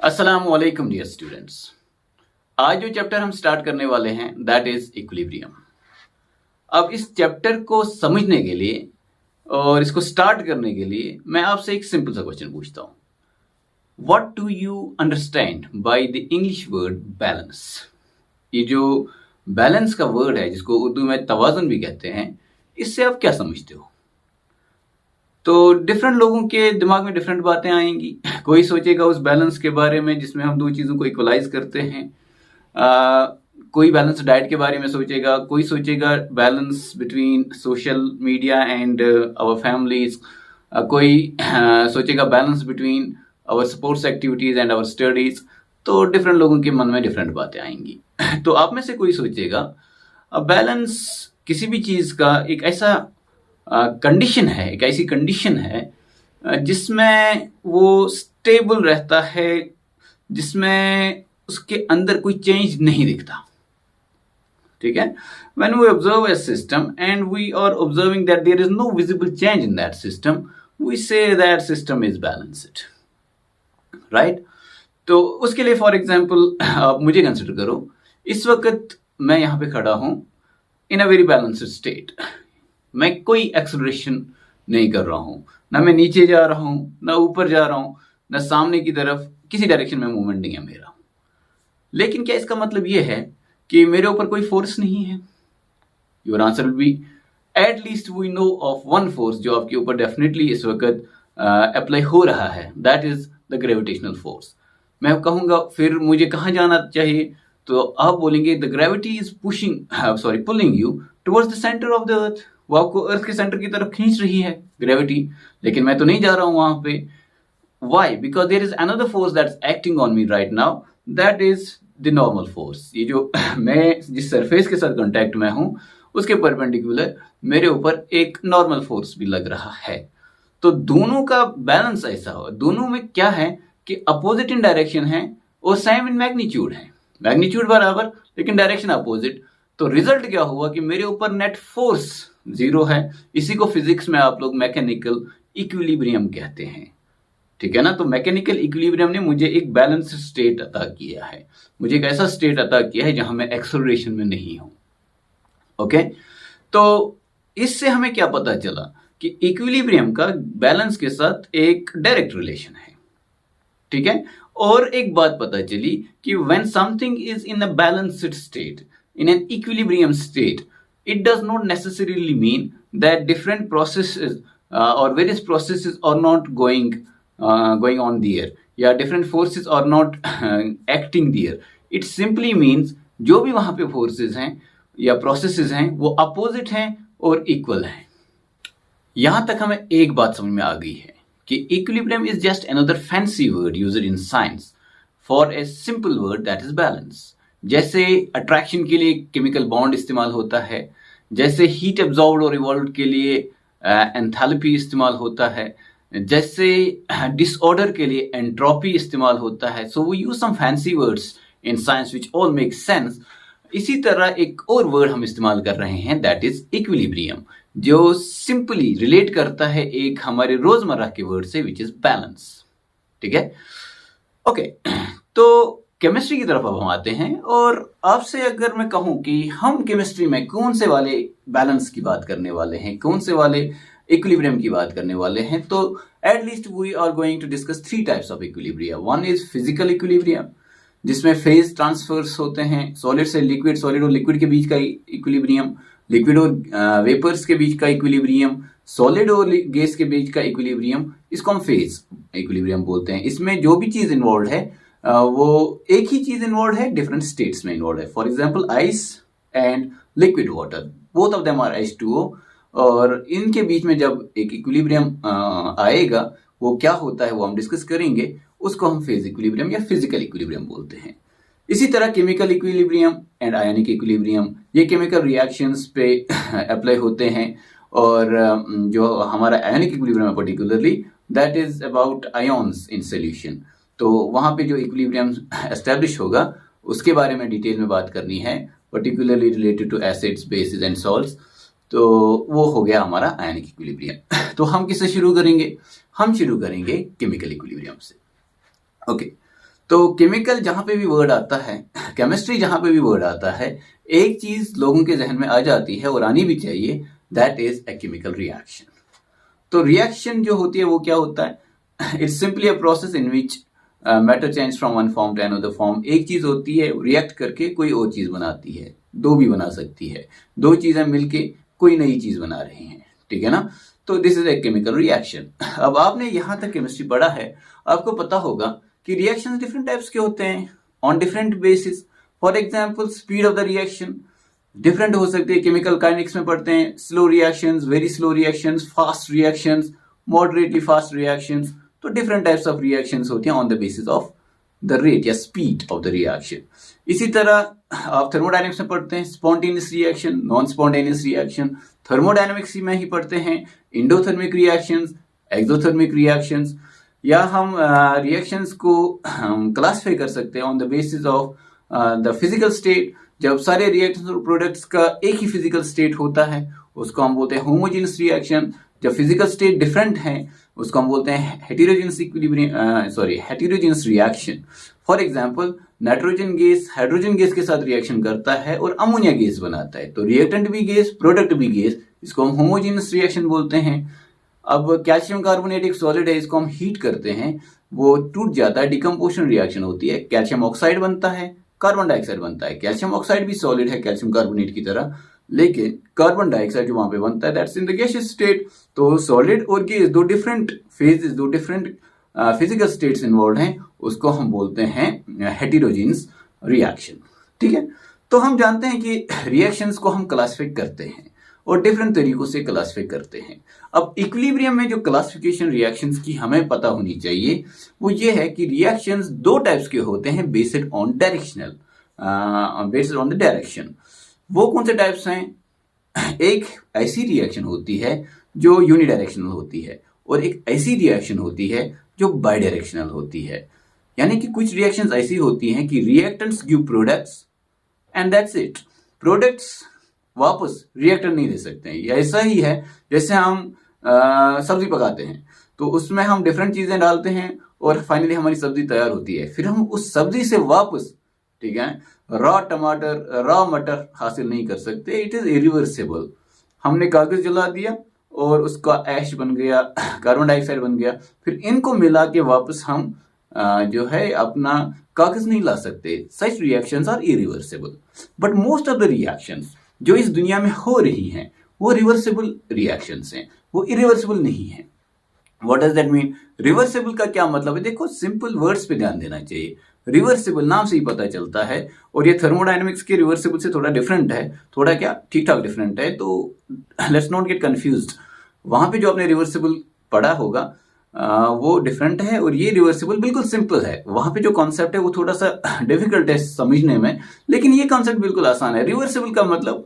अस्सलाम वालेकुम dear students. आज जो चैप्टर हम स्टार्ट करने वाले हैं दैट इज इक्विलिब्रियम। अब इस चैप्टर को समझने के लिए और इसको स्टार्ट करने के लिए मैं आपसे एक सिंपल सा क्वेश्चन पूछता हूँ। What do you understand by the English word balance? ये जो बैलेंस का वर्ड है जिसको उर्दू में तवाज़ुन भी कहते हैं, इससे आप क्या समझते हो? तो डिफरेंट लोगों के दिमाग में डिफरेंट बातें आएंगी। कोई सोचेगा उस बैलेंस के बारे में जिसमें हम दो चीज़ों को इक्वलाइज करते हैं। कोई बैलेंस डाइट के बारे में सोचेगा, कोई सोचेगा balance between social media and our families, कोई सोचेगा balance between our sports activities and our studies. तो डिफरेंट लोगों के मन में डिफरेंट बातें आएंगी। तो आप में से कोई सोचेगा बैलेंस किसी भी चीज़ का एक ऐसा कंडीशन है, एक ऐसी कंडीशन है जिसमें वो स्टेबल रहता है, जिसमें उसके अंदर कोई चेंज नहीं दिखता। ठीक है? When we observe a system and we are observing that there is no visible change in that system, we say that system is balanced. Right? तो उसके लिए फॉर एग्जाम्पल आप मुझे कंसिडर करो। इस वक्त मैं यहाँ पे खड़ा हूँ इन अ वेरी बैलेंस्ड स्टेट। मैं कोई एक्सेलरेशन नहीं कर रहा हूँ, ना मैं नीचे जा रहा हूँ, ना ऊपर जा रहा हूँ, ना सामने की तरफ किसी डायरेक्शन में मूवमेंट नहीं है मेरा। लेकिन क्या इसका मतलब ये है कि मेरे ऊपर कोई फोर्स नहीं है? Your answer will be at least we know of one force जो आपके ऊपर डेफिनेटली इस वक्त अप्लाई हो रहा है, that is the gravitational force. मैं कहूँगा फिर मुझे कहाँ जाना चाहिए, तो आप बोलेंगे the gravity is pulling you towards the centre of the earth. वो आपको अर्थ के सेंटर की तरफ खींच रही है ग्रेविटी, लेकिन मैं तो नहीं जा रहा हूं वहां पे। Why? Because there is another force that's acting on me right now, that is the normal force. ये जो मैं जिस सरफेस के साथ कांटेक्ट में हूं उसके परपेंडिकुलर मेरे ऊपर एक नॉर्मल फोर्स भी लग रहा है। तो दोनों का बैलेंस ऐसा हो, दोनों में क्या है कि अपोजिट इन डायरेक्शन है और सेम इन मैग्नीट्यूड है, मैग्नीट्यूड बराबर लेकिन डायरेक्शन अपोजिट। तो रिजल्ट क्या हुआ कि मेरे ऊपर नेट फोर्स जीरो है। इसी को फिजिक्स में आप लोग मैकेनिकल इक्विलिब्रियम कहते हैं। ठीक है ना? तो मैकेनिकल इक्विलिब्रियम ने मुझे एक बैलेंस स्टेट अता किया है, मुझे एक ऐसा स्टेट अता किया है जहां मैं एक्सेलरेशन में नहीं हूं। ओके, तो इससे हमें क्या पता चला कि इक्विलिब्रियम का बैलेंस के साथ एक डायरेक्ट रिलेशन है। ठीक है? और एक बात पता चली कि when something is in a balanced state, in an equilibrium state, it does not necessarily mean that different processes or various processes are not going on there, या different forces are not acting there. It simply means जो भी वहां पे forces हैं या processes हैं वो opposite हैं और equal हैं। यहां तक हमें एक बात समझ में आ गई है कि equilibrium is just another fancy word used in science for a simple word that is balance। जैसे अट्रैक्शन के लिए केमिकल बॉन्ड इस्तेमाल होता है, जैसे हीट एब्जॉर्ब्ड और रिवॉल्व्ड के लिए एंथैल्पी इस्तेमाल होता है, जैसे डिसऑर्डर के लिए एंट्रोपी इस्तेमाल होता है। So we use some fancy words in science which all make sense. इसी तरह एक और वर्ड हम इस्तेमाल कर रहे हैं दैट इज इक्विलिब्रियम, जो सिंपली रिलेट करता है एक हमारे रोजमर्रा के वर्ड से विच इज बैलेंस। ठीक है? ओके, तो केमिस्ट्री की तरफ अब हम आते हैं। और आपसे अगर मैं कहूं कि हम केमिस्ट्री में कौन से वाले बैलेंस की बात करने वाले हैं, कौन से वाले इक्विलिब्रियम की बात करने वाले हैं, तो at least we are going to discuss three types of equilibrium. One is physical equilibrium जिसमें फेज ट्रांसफर्स होते हैं, सॉलिड से लिक्विड, सॉलिड और लिक्विड के बीच का इक्विलिब्रियम, लिक्विड और वेपर्स के बीच का इक्विलिब्रियम, सॉलिड और गैस के बीच का इक्विलिब्रियम, इसको हम फेज इक्विलिब्रियम बोलते हैं। इसमें जो भी चीज इन्वॉल्व है वो एक ही चीज इन्वॉल्व है, डिफरेंट स्टेट्स में इन्वॉल्व है। For example ice and liquid water, both of them are H2O, और इनके बीच में जब एक इक्विलिब्रियम आएगा वो क्या होता है वो हम डिस्कस करेंगे। उसको हम फेज इक्विलिब्रियम या फिजिकल इक्विलिब्रियम बोलते हैं। इसी तरह chemical equilibrium and ionic equilibrium, ये केमिकल रिएक्शंस पे अप्लाई होते हैं। और जो हमारा आयनिक इक्विलिब्रियम है particularly that is about ions in solution. तो वहां पे जो इक्विलिब्रियम एस्टेब्लिश होगा उसके बारे में डिटेल में बात करनी है, particularly related to acids, bases and salts. तो वो हो गया हमारा आयनिक इक्विलिब्रियम। तो हम किससे शुरू करेंगे? हम शुरू करेंगे केमिकल इक्विलिब्रियम से। ओके, तो केमिकल जहां पे भी वर्ड आता है, केमिस्ट्री जहां पे भी वर्ड आता है, एक चीज लोगों के जहन में आ जाती है और आनी भी चाहिए, that is a chemical reaction. तो रिएक्शन जो होती है वो क्या होता है? It's simply a process in which matter change from one form to another form. एक चीज होती है रिएक्ट करके कोई और चीज बनाती है, दो भी बना सकती है, दो चीजें मिलके कोई नई चीज बना रही हैं, ठीक है ना? तो this is a chemical reaction. अब आपने यहां तक केमिस्ट्री पढ़ा है, आपको पता होगा कि रिएक्शंस डिफरेंट टाइप्स के होते हैं on different basis. For example speed of the reaction different हो सकती है। केमिकल काइनेटिक्स में पढ़ते हैं slow reactions, very slow reactions, fast reactions, moderately fast reactions. तो डिफरेंट टाइप्स ऑफ रिएक्शंस होती हैं on the basis of the rate या स्पीड ऑफ द रिएक्शन। इसी तरह आप थर्मोडायनेमिक्स में पढ़ते हैं spontaneous reaction, non spontaneous reaction. Thermodynamics में ही पढ़ते हैं इंडोथर्मिक रिएक्शंस, एक्सोथर्मिक रिएक्शंस। या हम रिएक्शंस को क्लासिफाई कर सकते हैं on the basis of the physical state. जब सारे रिएक्शंस और प्रोडक्ट्स का एक ही फिजिकल स्टेट होता है उसको हम बोलते हैं होमोजेनस रिएक्शन। जब फिजिकल स्टेट डिफरेंट है उसको हम बोलते हैं heterogeneous heterogeneous reaction. For example nitrogen gas hydrogen gas के साथ रिएक्शन करता है और अमोनिया गैस बनाता है, तो रिएक्टेंट भी गैस प्रोडक्ट भी गैस, इसको हम होमोजेनस रिएक्शन बोलते हैं। अब कैल्शियम कार्बोनेट एक सॉलिड है, इसको हम हीट करते हैं, वो टूट जाता है, डिकम्पोजिशन रिएक्शन होती है, कैल्शियम ऑक्साइड बनता है, कार्बन डाइऑक्साइड बनता है। कैल्शियम ऑक्साइड भी सॉलिड है कैल्शियम कार्बोनेट की तरह, लेकिन कार्बन डाइऑक्साइड जो वहां पे बनता है that's in the gaseous state. तो सॉलिड और गैस दो डिफरेंट फेजेस, दो डिफरेंट फिजिकल स्टेट्स इन्वॉल्व हैं, उसको हम बोलते हैं हेटेरोजेनस रिएक्शन, ठीक है। तो हम जानते हैं कि रिएक्शंस को हम क्लासिफाई करते हैं और डिफरेंट तरीकों से क्लासिफाई करते हैं। अब इक्विलिब्रियम में जो क्लासिफिकेशन रिएक्शंस की हमें पता होनी चाहिए वो ये है कि रिएक्शंस दो टाइप्स के होते हैं based on directional, based on the direction. वो कौन से टाइप्स हैं? एक ऐसी रिएक्शन होती है जो यूनिडायरेक्शनल होती है और एक ऐसी रिएक्शन होती है जो बाई डायरेक्शनल होती है। यानी कि कुछ रिएक्शंस ऐसी होती हैं कि reactants give products and that's it. Products वापस रिएक्टर नहीं दे सकते हैं। ये ऐसा ही है जैसे हम सब्जी पकाते हैं तो उसमें हम डिफरेंट चीजें डालते हैं और फाइनली हमारी सब्जी तैयार होती है, फिर हम उस सब्जी से वापस, ठीक है, रॉ मटर हासिल नहीं कर सकते। It is irreversible. हमने कागज जला दिया और उसका ऐश बन गया, कार्बन डाइऑक्साइड बन गया, फिर इनको मिला के वापस हम जो है अपना कागज नहीं ला सकते। Such reactions are irreversible. But most of the reactions जो इस दुनिया में हो रही हैं वो रिवर्सिबल रिएक्शंस हैं, वो इरिवर्सिबल नहीं है। What does that mean? Reversible का क्या मतलब है? देखो सिंपल वर्ड्स पे ध्यान देना चाहिए। रिवर्सिबल नाम से ही पता चलता है, और ये थर्मोडायनेमिक्स के रिवर्सिबल से थोड़ा डिफरेंट है, थोड़ा क्या ठीक ठाक डिफरेंट है, तो लेट्स नॉट गेट कंफ्यूज्ड। वहां पे जो आपने रिवर्सिबल पढ़ा होगा वो डिफरेंट है और ये रिवर्सिबल बिल्कुल सिंपल है। वहां पे जो कॉन्सेप्ट है वो थोड़ा सा डिफिकल्ट है समझने में, लेकिन ये कॉन्सेप्ट बिल्कुल आसान है। रिवर्सिबल का मतलब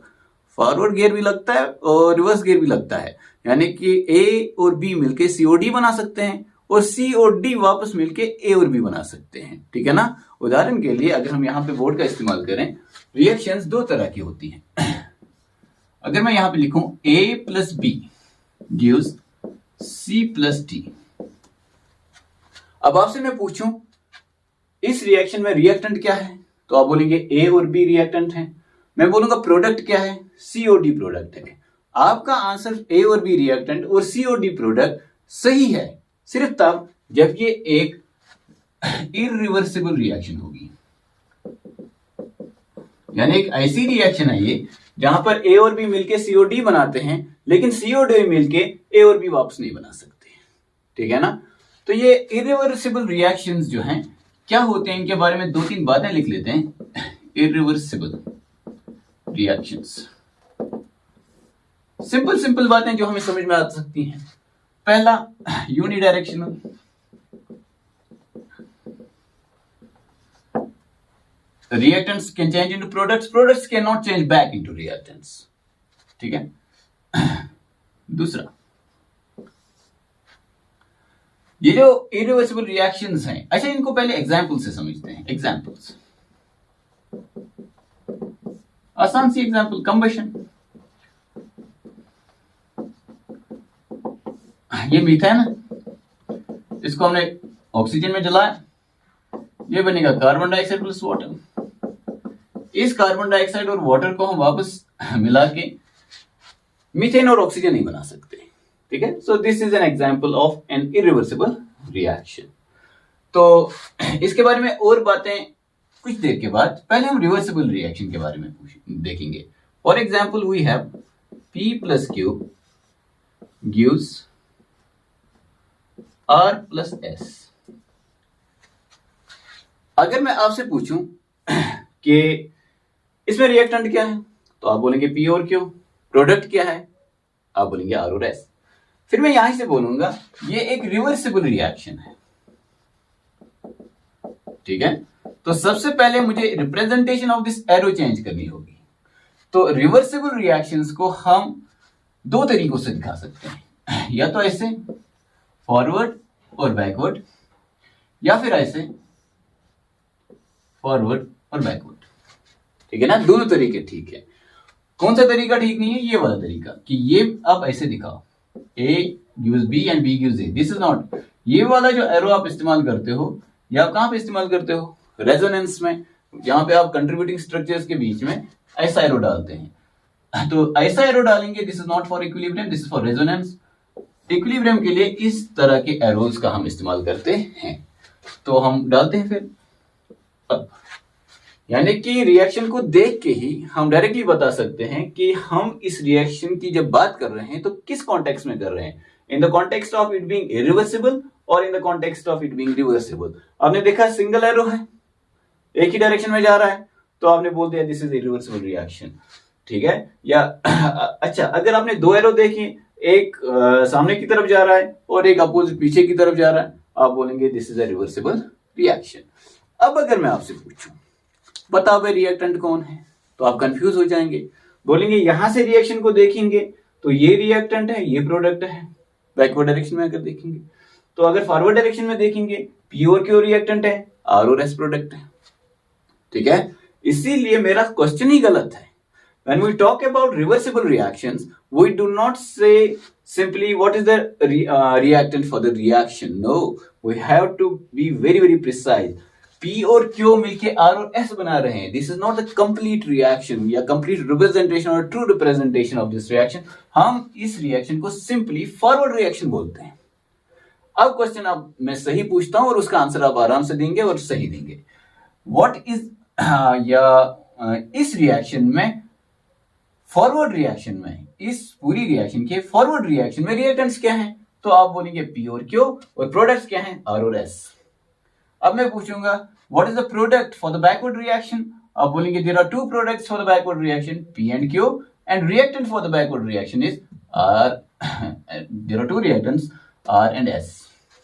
फॉरवर्ड गियर भी लगता है और रिवर्स गियर भी लगता है, यानी कि ए और बी मिलके सीओडी बना सकते हैं और सी और डी वापस मिलके ए और बी बना सकते हैं, ठीक है ना। उदाहरण के लिए अगर हम यहाँ पे बोर्ड का इस्तेमाल करें, रिएक्शंस दो तरह की होती हैं। अगर मैं यहाँ पे लिखूं A plus B gives C plus D. अब आपसे मैं पूछूं इस रिएक्शन में रिएक्टेंट क्या है, तो आप बोलेंगे ए और बी रिएक्टेंट हैं। मैं बोलूंगा प्रोडक्ट क्या है, सी और डी प्रोडक्ट है। आपका आंसर ए और बी रिएक्टेंट और सी और डी प्रोडक्ट सही है सिर्फ तब जब ये एक इरिवर्सिबल रिएक्शन होगी। यानी एक ऐसी रिएक्शन है ये जहां पर ए और बी मिलके सी और डी बनाते हैं, लेकिन सी और डी मिलके ए और बी वापस नहीं बना सकते, ठीक है ना। तो ये इरिवर्सिबल रिएक्शंस जो हैं क्या होते हैं, इनके बारे में दो तीन बातें लिख लेते हैं। इरिवर्सिबल रिएक्शंस, सिंपल बातें जो हमें समझ में आ सकती हैं। पहला, unidirectional. Reactants can change into products can not change back into reactants, ठीक है। दूसरा, ये जो इरिवर्सिबल रिएक्शंस हैं, अच्छा इनको पहले एग्जांपल से समझते हैं। एग्जांपल्स, आसान सी एग्जांपल, कंबशन। ये मीथेन है, इसको हमने ऑक्सीजन में जलाया, ये बनेगा कार्बन डाइऑक्साइड प्लस वाटर। इस कार्बन डाइऑक्साइड और वाटर को हम वापस मिला के मीथेन और ऑक्सीजन नहीं बना सकते, ठीक है। So this is an example of an irreversible reaction. तो इसके बारे में और बातें कुछ देर के बाद, पहले हम रिवर्सिबल रिएक्शन के बारे में देखेंगे। For example we have P plus Q gives R plus S। अगर मैं आपसे पूछूं कि इसमें रिएक्टेंट क्या है, तो आप बोलेंगे P और Q। प्रोडक्ट क्या है, आप बोलेंगे R और S। फिर मैं यहां से बोलूंगा ये एक रिवर्सिबल रिएक्शन है, ठीक है। तो सबसे पहले मुझे representation of this arrow change करनी होगी। तो रिवर्सिबल रिएक्शंस को हम दो तरीकों से दिखा सकते हैं, या तो ऐसे फॉरवर्ड और बैकवर्ड, या फिर ऐसे फॉरवर्ड और बैकवर्ड, ठीक है ना। दोनों तरीके ठीक है। कौन सा तरीका ठीक नहीं है, ये वाला तरीका कि ये आप ऐसे दिखाओ, A gives B and B gives A। This is not, ये वाला जो एरो आप इस्तेमाल करते हो, या आप कहां पे इस्तेमाल करते हो, रेजोनेंस में, जहां पे आप कंट्रीब्यूटिंग स्ट्रक्चर्स के बीच में ऐसा एरो डालते हैं। तो ऐसा एरो डालेंगे, this is not for equilibrium, this is for resonance. Equilibrium के लिए इस तरह के एरोज का हम इस्तेमाल करते हैं। तो हम डालते हैं फिर अब, यानी कि रिएक्शन को देख के ही हम डायरेक्टली बता सकते हैं कि हम इस रिएक्शन की जब बात कर रहे हैं तो किस कॉन्टेक्स्ट में कर रहे हैं, in the context of it being irreversible और in the context of it being reversible. आपने देखा सिंगल एरो है, एक ही डायरेक्शन में जा रहा है, तो आपने बोल दिया दिस इज इरिवर्सिबल रिएक्शन, ठीक है। या अच्छा, अगर आपने दो एरो देखे, एक सामने की तरफ जा रहा है और एक अपोजिट पीछे की तरफ जा रहा है, आप बोलेंगे this is a reversible reaction. अब अगर मैं आपसे पूछूं बताओ भाई रिएक्टेंट कौन है, तो आप कंफ्यूज हो जाएंगे, बोलेंगे यहां से रिएक्शन को देखेंगे तो ये रिएक्टेंट है, ये प्रोडक्ट है। बैकवर्ड डायरेक्शन में अगर देखेंगे, तो अगर फॉरवर्ड डायरेक्शन में देखेंगे P और Q रिएक्टेंट है, R और S प्रोडक्ट है, ठीक है। इसीलिए मेरा क्वेश्चन ही गलत है। When we talk about reversible reactions, we do not say simply what is the reactant for the reaction. No, we have to be very very precise. P और Q मिलके R और S बना रहे हैं. This is not the complete reaction या complete representation or true representation of this reaction. हम इस reaction को simply forward reaction बोलते हैं. अब क्वेश्चन अब मैं सही पूछता हूं और उसका आंसर आप आराम से देंगे और सही देंगे. What is इस रिएक्शन में, फॉरवर्ड रिएक्शन में, इस पूरी रिएक्शन के फॉरवर्ड रिएक्शन में रिएक्टेंट्स क्या हैं? तो आप बोलेंगे P और Q और प्रोडक्ट्स क्या हैं? R और S. अब मैं पूछूंगा what is the product for the backward reaction? आप बोलेंगे there are two products for the backward reaction, P and Q, and reactant for the backward reaction is R. There are two reactants R and S.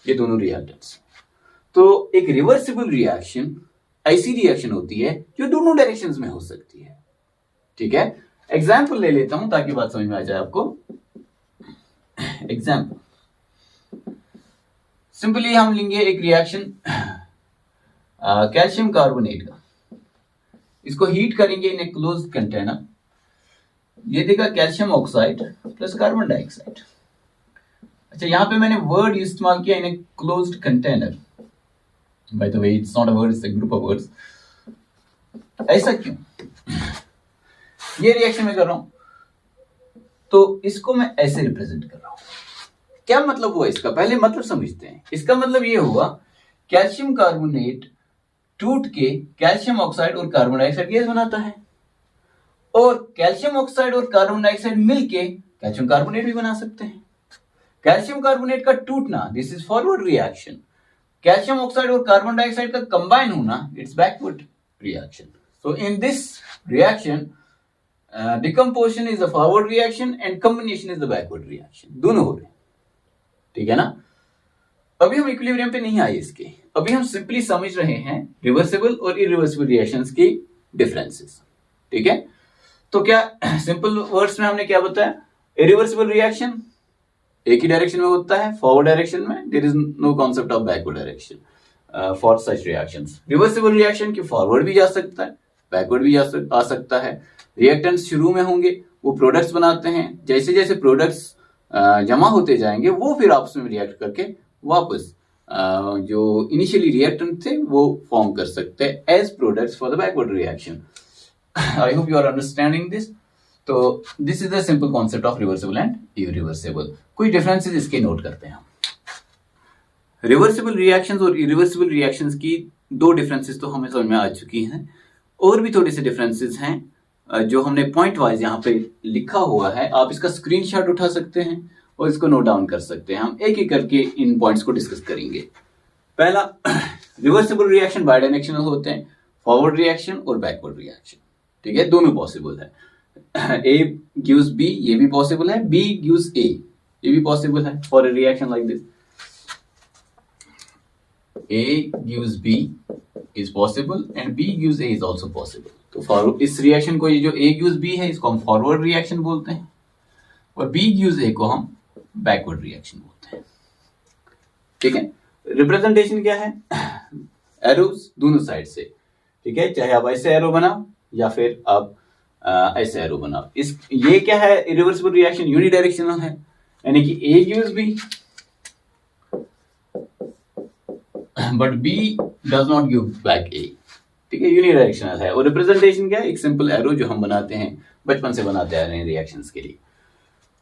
ये दोनों reactants. तो एक reversible reaction ऐसी reaction होती है जो दोनों डायरेक्शंस में हो सकती है. ठीक है, एग्जाम्पल ले लेता हूं ताकि बात समझ में आ जाए आपको. एग्जाम्पल सिंपली हम लेंगे एक रिएक्शन कैल्शियम कार्बोनेट का. इसको हीट करेंगे इन ए क्लोज्ड कंटेनर. ये देगा calcium oxide plus carbon dioxide. अच्छा, यहां पे मैंने वर्ड इस्तेमाल किया in a closed container. By the way, it's not a word, it's a group of words. ऐसा क्यों? ये रिएक्शन में कर रहा हूं तो इसको मैं ऐसे रिप्रेजेंट कर रहा हूं. क्या मतलब हुआ इसका? पहले मतलब समझते हैं. इसका मतलब ये हुआ कैल्शियम कार्बोनेट टूट के कैल्शियम ऑक्साइड और कार्बन डाइऑक्साइड गैस बनाता है, और कैल्शियम ऑक्साइड और कार्बन डाइऑक्साइड मिलके कैल्शियम कार्बोनेट भी बना सकते हैं. कैल्शियम कार्बोनेट का टूटना, this is forward reaction. Calcium oxide और कार्बन डाइऑक्साइड का कंबाइन होना, it's backward reaction. So in this reaction decomposition is the forward reaction and combination is the backward reaction. दोनों हो रहे. ठीक है ना. अभी हम इक्विलिब्रियम पे नहीं आए इसके. अभी हम सिंपली समझ रहे हैं रिवर्सिबल और इरिवर्सिबल रिएक्शंस की डिफरेंसेस. ठीक है, तो क्या सिंपल वर्ड्स में हमने क्या बताया? इरिवर्सिबल रिएक्शन एक ही डायरेक्शन में होता है, फॉरवर्ड डायरेक्शन में. There is no concept of backward direction for such reactions. Reversible reaction की फॉरवर्ड भी जा सकता है, बैकवर्ड भी आ सकता है. रिएक्टेंट्स शुरू में होंगे, वो प्रोडक्ट्स बनाते हैं. जैसे जैसे प्रोडक्ट्स जमा होते जाएंगे वो फिर आपस में रिएक्ट करके वापस जो इनिशियली रिएक्टेंट थे वो फॉर्म कर सकते हैं as products for the backward reaction. I hope you are understanding this. तो this is the simple concept of reversible and irreversible. कुछ डिफरेंसेस इसके नोट करते हैं। रिवर्सिबल रिएक्शंस और इरिवर्सिबल रिएक्शंस की दो डिफरेंसेस तो हमें समझ में आ चुकी हैं, और भी थोड़े से डिफरेंसेस हैं जो हमने पॉइंट वाइज यहाँ पे लिखा हुआ है। आप इसका स्क्रीनशॉट उठा सकते हैं और इसको नोट डाउन कर सकते हैं। हम एक एक करके इन पॉइंट्स को डिस्कस करेंगे। पहला, रिवर्सिबल रिएक्शन बाय डायरेक्शनल होते हैं, फॉरवर्ड रिएक्शन और बैकवर्ड रिएक्शन। ठीक है, दोनों पॉसिबल है। A gives B, ये भी पॉसिबल है, B gives A, ये भी पॉसिबल है for a reaction like this. A gives B is possible and B gives A is also possible। तो फॉरवर्ड इस रिएक्शन को, ये जो A gives B है इसको हम फॉरवर्ड रिएक्शन बोलते हैं, और B gives A को हम बैकवर्ड रिएक्शन बोलते हैं। ठीक है, रिप्रेजेंटेशन क्या है? एरोज दोनों साइड से। ठीक है, चाहे आप ऐसे एरो बनाओ या फिर आप ऐसे एरो बनाओ। ये क्या है? इरिवर्सिबल रिएक्शन यूनिडायरेक्शनल है, यानी कि A gives B but B does not give back A। ठीक है, यूनिडायरेक्शनल है। और रिप्रेजेंटेशन क्या है? एक सिंपल एरो जो हम बनाते हैं, बचपन से बनाते आ रहे हैं रिएक्शंस के लिए।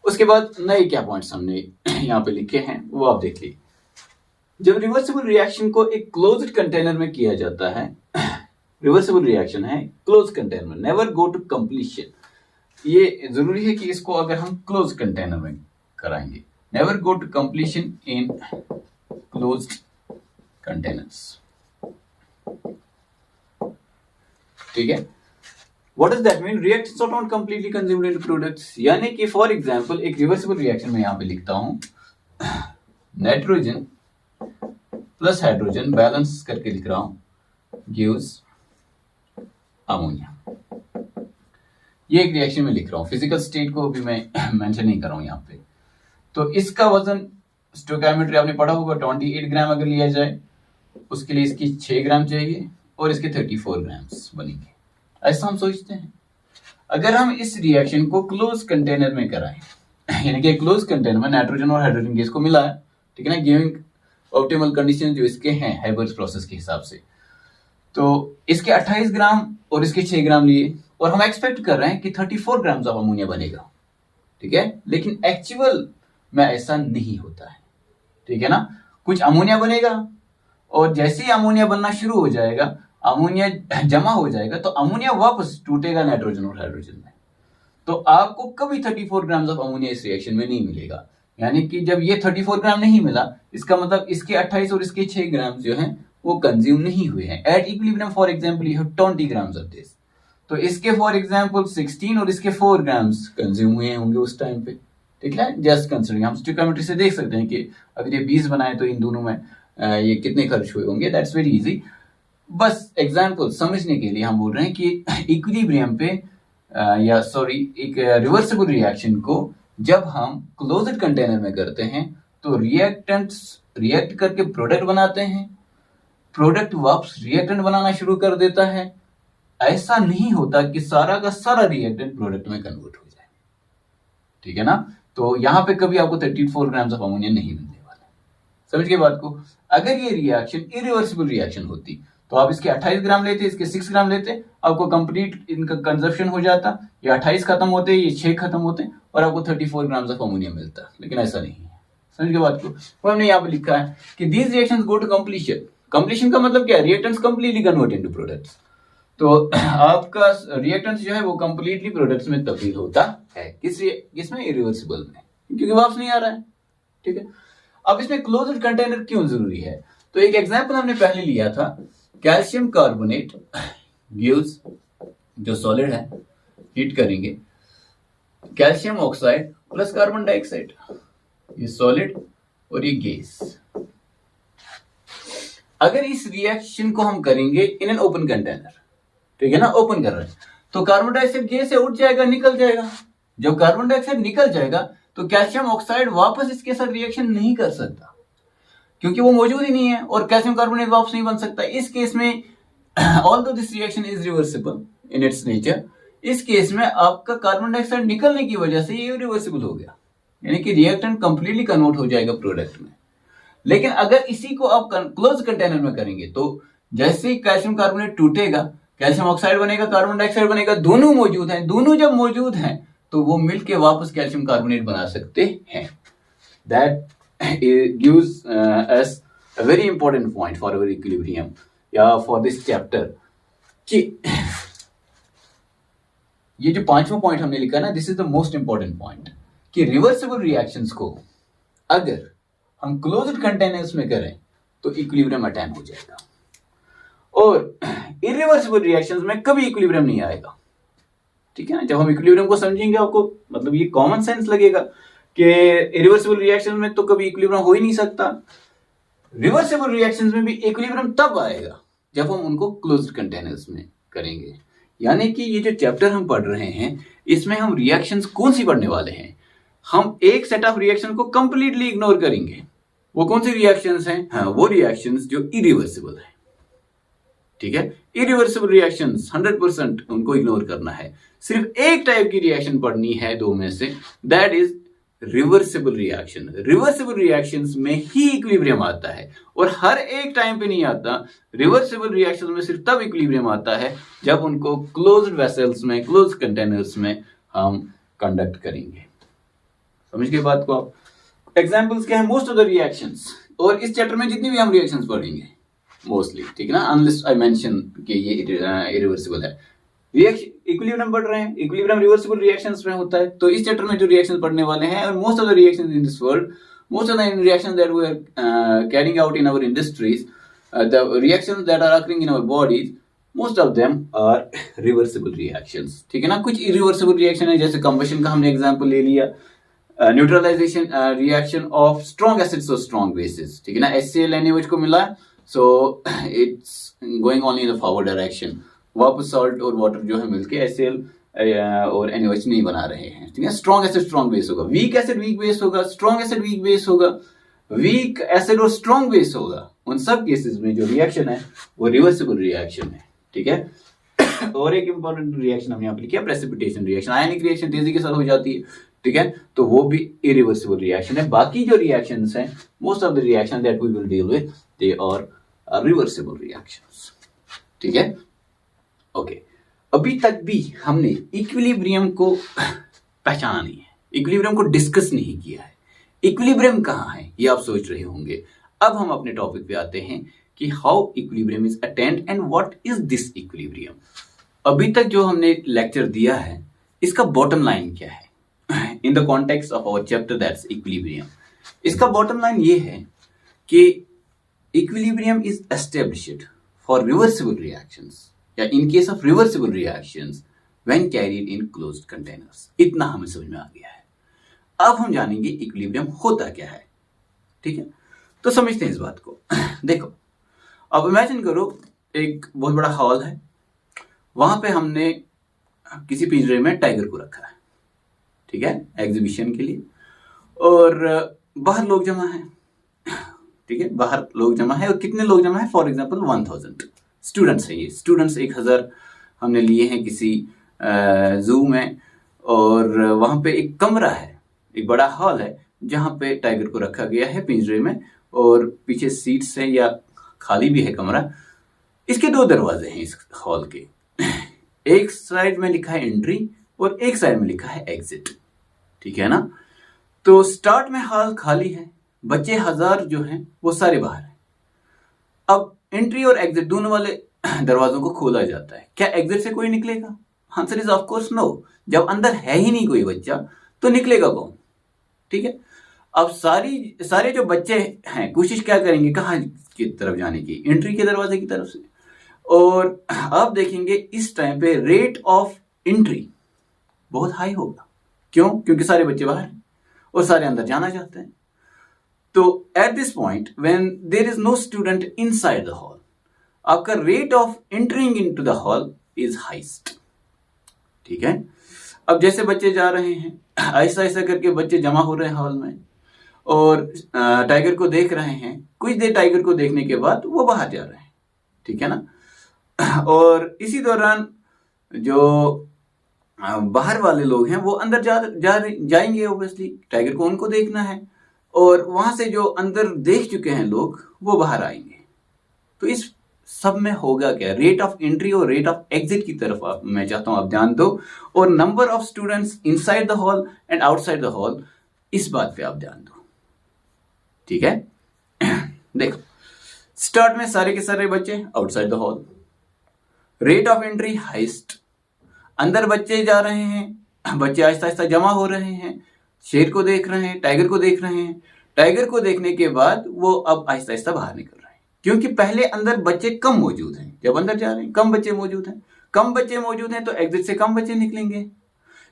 उसके बाद नए क्या पॉइंट्स हमने यहाँ पे लिखे हैं वो आप देखिए। जब रिवर्सिबल रिएक्शन को एक क्लोज्ड कंटेनर में किया जाता है, रिवर्सिबल रिएक्शन है क्लोज कंटेनर में, नेवर गो टू कंप्लीशन। ये जरूरी है कि इसको अगर हम क्लोज कंटेनर में कराएंगे, never go to completion in closed containers. ठीक है, what does that mean? Reactions are not completely consumed into products. यानी कि फॉर एग्जांपल एक रिवर्सिबल रिएक्शन में यहां पे लिखता हूं, नाइट्रोजन प्लस हाइड्रोजन बैलेंस करके लिख रहा हूं, गिव्स अमोनिया। ये एक रिएक्शन में लिख रहा हूं, फिजिकल स्टेट को भी मैं मेंशन नहीं कर रहा हूं यहां पे। तो इसका वजन स्टोइकियोमेट्री आपने पढ़ा होगा, 28 ग्राम अगर लिया जाए उसके लिए इसकी 6 ग्राम चाहिए और इसके 34 ग्राम्स बनेंगे। ऐसा हम सोचते हैं। अगर हम इस रिएक्शन को क्लोज कंटेनर में कराएं, यानी कि क्लोज कंटेनर में नाइट्रोजन और हाइड्रोजन गैस को मिलाएं, ठीक है ना, गिविंग ऑप्टिमल कंडीशन जो इसके हैं हैबर्स प्रोसेस के हिसाब से, तो इसके 28 ग्राम और इसके 6 ग्राम लिए, और हम एक्सपेक्ट कर रहे हैं कि 34 ग्राम ऑफ अमोनिया बनेगा। ठीक है, लेकिन एक्चुअल में ऐसा नहीं होता है। ठीक है ना, कुछ अमोनिया बनेगा और जैसे ही अमोनिया बनना शुरू हो जाएगा, अमोनिया जमा हो जाएगा, तो अमोनिया वापस टूटेगा नाइट्रोजन और हाइड्रोजन में। तो आपको कभी 34 ग्राम ऑफ अमोनिया इस रिएक्शन में नहीं मिलेगा। यानी कि जब ये 34 ग्राम नहीं मिला, इसका मतलब इसके 28 और इसके 6 ग्राम जो हैं वो कंज्यूम नहीं हुए हैं। At equilibrium for example you have 20 grams of this, तो इसके फॉर एग्जांपल 16 और इसके 4 ग्राम्स कंज्यूम हुए होंगे उस टाइम पे। ठीक है, जस्ट कंसिडरिंग, हम स्टोइकियोमेट्री से देख सकते हैं कि अगर ये 20 बनाए तो इन दोनों में ये कितने खर्च हुए होंगे। That's very easy. बस एग्जांपल समझने के लिए हम बोल रहे हैं कि इक्विलिब्रियम पे या सॉरी एक रिवर्सिबल रिएक्शन को जब हम क्लोज्ड कंटेनर में करते हैं तो रिएक्टेंट्स रिएक्ट करके प्रोडक्ट बनाते हैं, प्रोडक्ट वापस रिएक्टेंट बनाना शुरू कर देता है। ऐसा नहीं होता कि सारा का सारा रिएक्टेंट प्रोडक्ट में कन्वर्ट हो जाए। ठीक है ना, तो यहां पे कभी आपको 34 ग्राम्स ऑफ अमोनिया नहीं मिलने वाला। समझ गए बात को? अगर ये रिएक्शन इरिवर्सिबल रिएक्शन होती तो आप इसके 28 ग्राम लेते, इसके 6 ग्राम लेते, आपको कंप्लीट इनका कंजप्शन हो जाता, ये 28 खत्म होते, ये 6 खत्म होते और आपको 34 ग्राम्स ऑफ अमोनिया मिलता। लेकिन ऐसा नहीं है। समझ गए बात को? वो हमने यहाँ पे लिखा है कि these reactions go to completion. Completion का मतलब क्या है? Reactants completely convert into products. तो आपका रिएक्टेंट्स जो है वो कंप्लीटली प्रोडक्ट्स में तब्दील होता है। किसमें? इरिवर्सिबल में, क्योंकि वापस नहीं आ रहा है। ठीक है, अब इसमें क्लोज्ड कंटेनर क्यों जरूरी है? तो एक एग्जांपल हमने पहले लिया था, कैल्शियम कार्बोनेट गिव्स, जो सॉलिड है, हीट करेंगे, calcium oxide plus carbon dioxide, ये सॉलिड और ये गैस। अगर इस रिएक्शन को हम करेंगे इन एन ओपन कंटेनर, ठीक है ना, ओपन कर रहे हैं, तो कार्बन डाइऑक्साइड गैस से उठ जाएगा, निकल जाएगा। जब कार्बन डाइऑक्साइड निकल जाएगा तो कैल्शियम ऑक्साइड वापस इसके साथ रिएक्शन नहीं कर सकता, क्योंकि वो मौजूद ही नहीं है, और कैल्शियम कार्बोनेट वापस नहीं बन सकता। इस केस में although this reaction is reversible in its nature, इस केस में आपका कार्बन डाइऑक्साइड निकलने की वजह से ये रिवर्सिबल हो गया, यानी कि रिएक्टेंट कंप्लीटली कन्वर्ट हो जाएगा प्रोडक्ट में। लेकिन अगर इसी को आप क्लोज कंटेनर में करेंगे तो जैसे ही कैल्शियम कार्बोनेट टूटेगा, कैल्शियम ऑक्साइड बनेगा, कार्बन डाइऑक्साइड बनेगा, दोनों मौजूद हैं। दोनों जब मौजूद हैं तो वो मिलके वापस कैल्शियम कार्बोनेट बना सकते हैं। That gives us a very important point for our equilibrium या फॉर दिस चैप्टर कि ये जो 5वां पॉइंट हमने लिखा ना, this is the most important point कि रिवर्सिबल रिएक्शंस को अगर हम क्लोज्ड कंटेनर्स में करें तो इक्विलिब्रियम अटेन हो जाएगा, और इरिवर्सिबल रिएक्शंस में कभी इक्विलिब्रियम नहीं आएगा। ठीक है ना, जब हम इक्विलिब्रियम को समझेंगे आपको मतलब ये कॉमन सेंस लगेगा कि इरिवर्सिबल रिएक्शंस में तो कभी इक्विलिब्रियम हो ही नहीं सकता। रिवर्सिबल रिएक्शंस में भी इक्विलिब्रियम तब आएगा जब हम उनको क्लोज्ड कंटेनर्स में करेंगे। यानी कि ये जो चैप्टर हम पढ़ रहे हैं इसमें हम रिएक्शंस कौन सी पढ़ने वाले हैं, हम एक सेट ऑफ रिएक्शन को कंप्लीटली इग्नोर करेंगे। वो कौन सी रिएक्शंस हैं? हाँ, वो रिएक्शंस जो इरिवर्सिबल है। ठीक है, इरिवर्सिबल रिएक्शंस 100% उनको इग्नोर करना है। सिर्फ एक टाइप की रिएक्शन पढ़नी है दो में से, that is reversible reaction. Reversible reactions में ही इक्विलिब्रियम आता है और हर एक टाइम पे नहीं आता। रिवर्सिबल रिएक्शंस में सिर्फ तब इक्विलिब्रियम आता है जब उनको क्लोज्ड वेसल्स में, क्लोज्ड कंटेनर्स में हम कंडक्ट करेंगे। समझ गए बात को आप? एग्जांपल्स क्या है? मोस्ट ऑफ द रिएक्शंस, और इस चैप्टर में जितनी भी हम रिएक्शंस पढ़ेंगे मोस्टली, ठीक है ना, अनलेस आई मेंशन कि ये इरिवर्सिबल है। इक्विलिब्रियम पढ़ रहे हैं, इक्विलिब्रियम रिवर्सिबल रिएक्शंस में होता है। तो इस चैप्टर में जो रिएक्शंस पढ़ने वाले हैं, और most of the reactions in this world, most of the reactions that we are carrying out in our industries, the reactions that are occurring in our bodies, most of them are reversible reactions. ठीक है ना, कुछ irreversible reaction है, जैसे combustion का हमने example ले लिया, neutralisation reaction of strong acids और स्ट्रॉन्ग बेसिस। ठीक है ना, HCl NaOH को मिला, so it's going only in the forward direction. वापस सॉल्ट और वाटर जो है मिलके HCl और NaOH नहीं बना रहे हैं। ठीक है, स्ट्रॉन्ग एसिड स्ट्रॉन्ग बेस होगा, वीक एसिड वीक बेस होगा, स्ट्रॉन्ग एसिड वीक बेस होगा, वीक एसिड और स्ट्रॉन्ग बेस होगा। उन सब केसेस में जो रिएक्शन है वो रिवर्सिबल रिएक्शन है। ठीक है, और एक इंपॉर्टेंट रिएक्शन हमने यहाँ पे लिखा, प्रेसिपिटेशन रिएक्शन। आयनिक रिएक्शन तेजी के साथ हो जाती है, ठीक है, तो वो भी इरिवर्सिबल रिएक्शन है। बाकी जो रिएक्शंस हैं, most of the reaction that we will deal with, they are reversible reactions. ठीक है, ओके। अभी तक भी हमने इक्विलिब्रियम को पहचाना नहीं है, इक्विलिब्रियम को डिस्कस नहीं किया है। इक्विलिब्रियम कहाँ है ये आप सोच रहे होंगे। अब हम अपने टॉपिक पे आते हैं कि how equilibrium is attend and what is this equilibrium. अभी तक जो हमने लेक्चर दिया है इसका बॉटम लाइन क्या है in the context of our chapter that's equilibrium. इसका बॉटम लाइन ये है कि equilibrium is established for reversible reactions, या in case of reversible reactions when carried in closed containers. इतना हमें समझ में आ गया है। अब हम जानेंगे इक्विलिब्रियम होता क्या है। ठीक है, तो समझते हैं इस बात को। देखो, अब इमेजिन करो एक बहुत बड़ा हॉल है, वहां पे हमने किसी पिंजरे में टाइगर को रखा है, ठीक है, एग्जीबिशन के लिए, और बाहर लोग जमा है। ठीक है, बाहर लोग जमा है, और कितने लोग जमा है? फॉर एग्जांपल 1000 स्टूडेंट्स है। ये स्टूडेंट्स 1000 हमने लिए हैं किसी जू में, और वहां पे एक कमरा है, एक बड़ा हॉल है जहां पे टाइगर को रखा गया है पिंजरे में, और पीछे सीट्स है या खाली भी है कमरा। इसके 2 दरवाजे हैं इस हॉल के, एक साइड में लिखा है एंट्री और एक साइड में लिखा है एग्जिट। ठीक है ना, तो स्टार्ट में हॉल खाली है, बच्चे 1000 जो हैं वो सारे बाहर हैं। अब एंट्री और एग्जिट दोनों वाले दरवाजों को खोला जाता है। क्या एग्जिट से कोई निकलेगा? Answer is of course no. जब अंदर है ही नहीं कोई बच्चा तो निकलेगा कौन? ठीक है, अब सारे जो बच्चे हैं कोशिश क्या करेंगे, कहाँ की तरफ जाने की? एंट्री के दरवाजे की तरफ से। और आप देखेंगे इस टाइम पे रेट ऑफ एंट्री बहुत हाई होगा। क्यों? क्योंकि सारे बच्चे बाहर हैं और सारे अंदर जाना चाहते हैं। तो at this point when there is no student inside the hall, आपका rate of entering into the hall is highest. ठीक है, अब जैसे बच्चे जा रहे हैं, ऐसा ऐसा करके बच्चे जमा हो रहे हैं हॉल में, और टाइगर को देख रहे हैं। कुछ देर टाइगर को देखने के बाद वो बाहर जा रहे हैं। ठीक है ना, और इसी दौरान जो बाहर वाले लोग हैं वो अंदर जाएंगे, ऑब्वियसली टाइगर को उनको देखना है। और वहां से जो अंदर देख चुके हैं लोग वो बाहर आएंगे। तो इस सब में होगा क्या, रेट ऑफ एंट्री और रेट ऑफ एग्जिट की तरफ मैं चाहता हूं आप ध्यान दो, और number of students inside the hall and outside the hall, इस बात पे आप ध्यान दो। ठीक है, देखो स्टार्ट में सारे के सारे बच्चे outside the hall, rate of entry highest, अंदर बच्चे जा रहे हैं, बच्चे आहिस्ता आहिस्ता जमा हो रहे हैं, शेर को देख रहे हैं, टाइगर को देख रहे हैं, टाइगर को देखने के बाद वो अब आहिस्ता आहिस्ता बाहर निकल रहे हैं, क्योंकि पहले अंदर बच्चे कम मौजूद हैं, जब अंदर जा रहे हैं कम बच्चे मौजूद हैं, कम बच्चे मौजूद हैं तो एग्जिट से कम बच्चे निकलेंगे,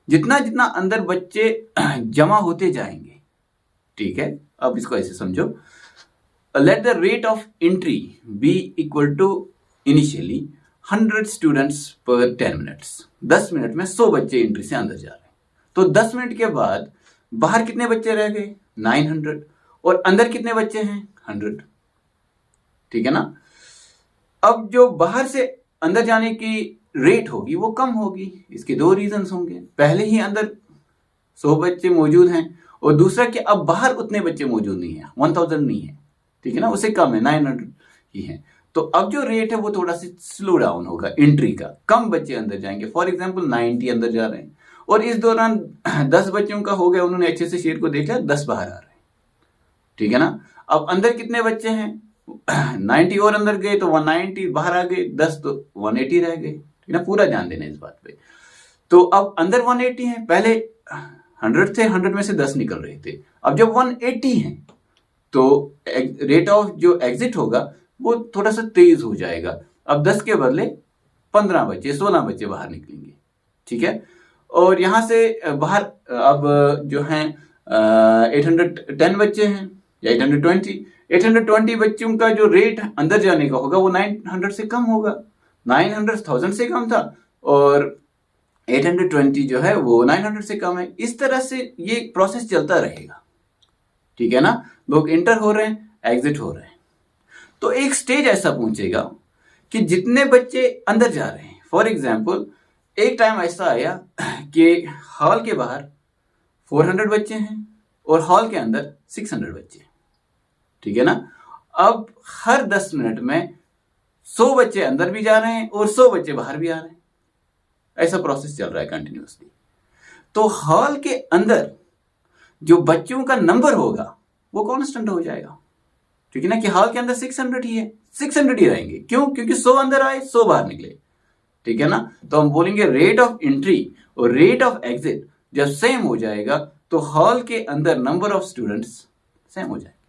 जितना जितना अंदर बच्चे जमा होते जाएंगे। ठीक है, अब इसको ऐसे समझो, let the rate of entry be equal to initially 100 students per 10 minutes, 10 minute में 100 बच्चे एंट्री से अंदर जा रहे हैं, तो 10 मिनट के बाद बाहर कितने बच्चे रह गए 900, और अंदर कितने बच्चे हैं 100। ठीक है ना, अब जो बाहर से अंदर जाने की रेट होगी वो कम होगी, इसके दो रीजंस होंगे, पहले ही अंदर 100 बच्चे मौजूद हैं, और दूसरा कि अब बाहर उतने बच्चे मौजूद नहीं है, 1000 नहीं है, ठीक है ना, उससे कम है, 900 ही है। तो अब जो रेट है वो थोड़ा सा स्लो डाउन होगा एंट्री का, कम बच्चे अंदर जाएंगे, फॉर एग्जांपल 90 अंदर जा रहे हैं, और इस दौरान 10 बच्चों का हो गया, उन्होंने अच्छे से शेर को देखा, 10 बाहर आ रहे हैं। ठीक है ना, अब अंदर कितने बच्चे हैं 90 और अंदर गए तो 190 बाहर आ गए, 10 तो 180 रह गए। ठीक है ना, पूरा ध्यान देना इस बात पे। तो अब अंदर 180 है, पहले 100 थे, 100 में से 10 निकल रहे थे, अब जब 180 है तो रेट ऑफ जो एग्जिट होगा वो थोड़ा सा तेज हो जाएगा, अब 10 के बदले 15 बच्चे 16 बच्चे बाहर निकलेंगे। ठीक है, और यहां से बाहर अब जो हैं 810 बच्चे हैं या 820 बच्चों का जो रेट अंदर जाने का होगा वो 900 से कम होगा, 900 1000 से कम था, और 820 जो है वो 900 से कम है। इस तरह से ये प्रोसेस चलता रहेगा। ठीक है ना, लोग इंटर हो रहे हैं, एग्जिट हो रहे हैं, तो एक स्टेज ऐसा पहुंचेगा कि जितने बच्चे अंदर जा रहे हैं, फॉर एग्जाम्पल एक टाइम ऐसा आया कि हॉल के बाहर 400 बच्चे हैं और हॉल के अंदर 600 बच्चे। ठीक है ना, अब हर 10 मिनट में 100 बच्चे अंदर भी जा रहे हैं और 100 बच्चे बाहर भी आ रहे हैं, ऐसा प्रोसेस चल रहा है कंटिन्यूअसली। तो हॉल के अंदर जो बच्चों का नंबर होगा वो कांस्टेंट हो जाएगा। ठीक है ना, कि हॉल के अंदर 600 ही है, 600 ही रहेंगे, क्यों, क्योंकि 100 अंदर आए 100 बाहर निकले। ठीक है ना, तो हम बोलेंगे रेट ऑफ एंट्री और रेट ऑफ एग्जिट जब सेम हो जाएगा तो हॉल के अंदर नंबर ऑफ स्टूडेंट्स सेम हो जाएंगे।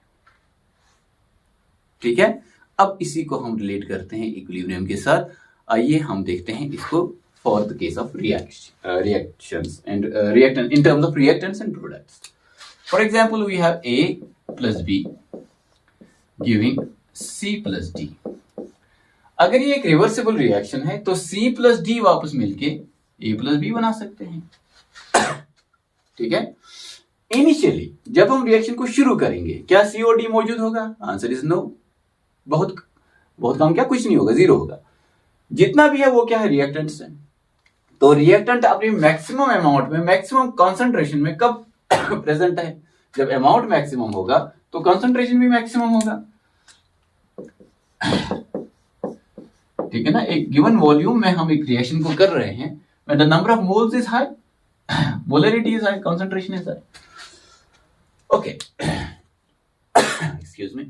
ठीक है, अब इसी को हम रिलेट करते हैं इक्विलिब्रियम के साथ। आइए हम देखते हैं इसको for the case of reactions and reactant in terms of reactants and products. For example we have A plus B giving C plus D। अगर ये एक रिवर्सिबल रिएक्शन है तो C plus D वापस मिलके A plus B बना सकते हैं। ठीक है, इनिशियली जब हम रिएक्शन को शुरू करेंगे क्या C और D मौजूद होगा? आंसर इज नो, बहुत कम, क्या कुछ नहीं होगा, 0 होगा। जितना भी है वो क्या है, रिएक्टेंट्स है। तो रिएक्टेंट अपनी मैक्सिमम अमाउंट में, मैक्सिमम कॉन्सेंट्रेशन में कब प्रेजेंट है? जब अमाउंट मैक्सिमम होगा तो कॉन्सेंट्रेशन भी मैक्सिमम होगा। ठीक है ना, एक गिवन वॉल्यूम में हम एक रिएक्शन को कर रहे हैं, when the number of moles is high, molarity is high, concentration is high. Okay, excuse me.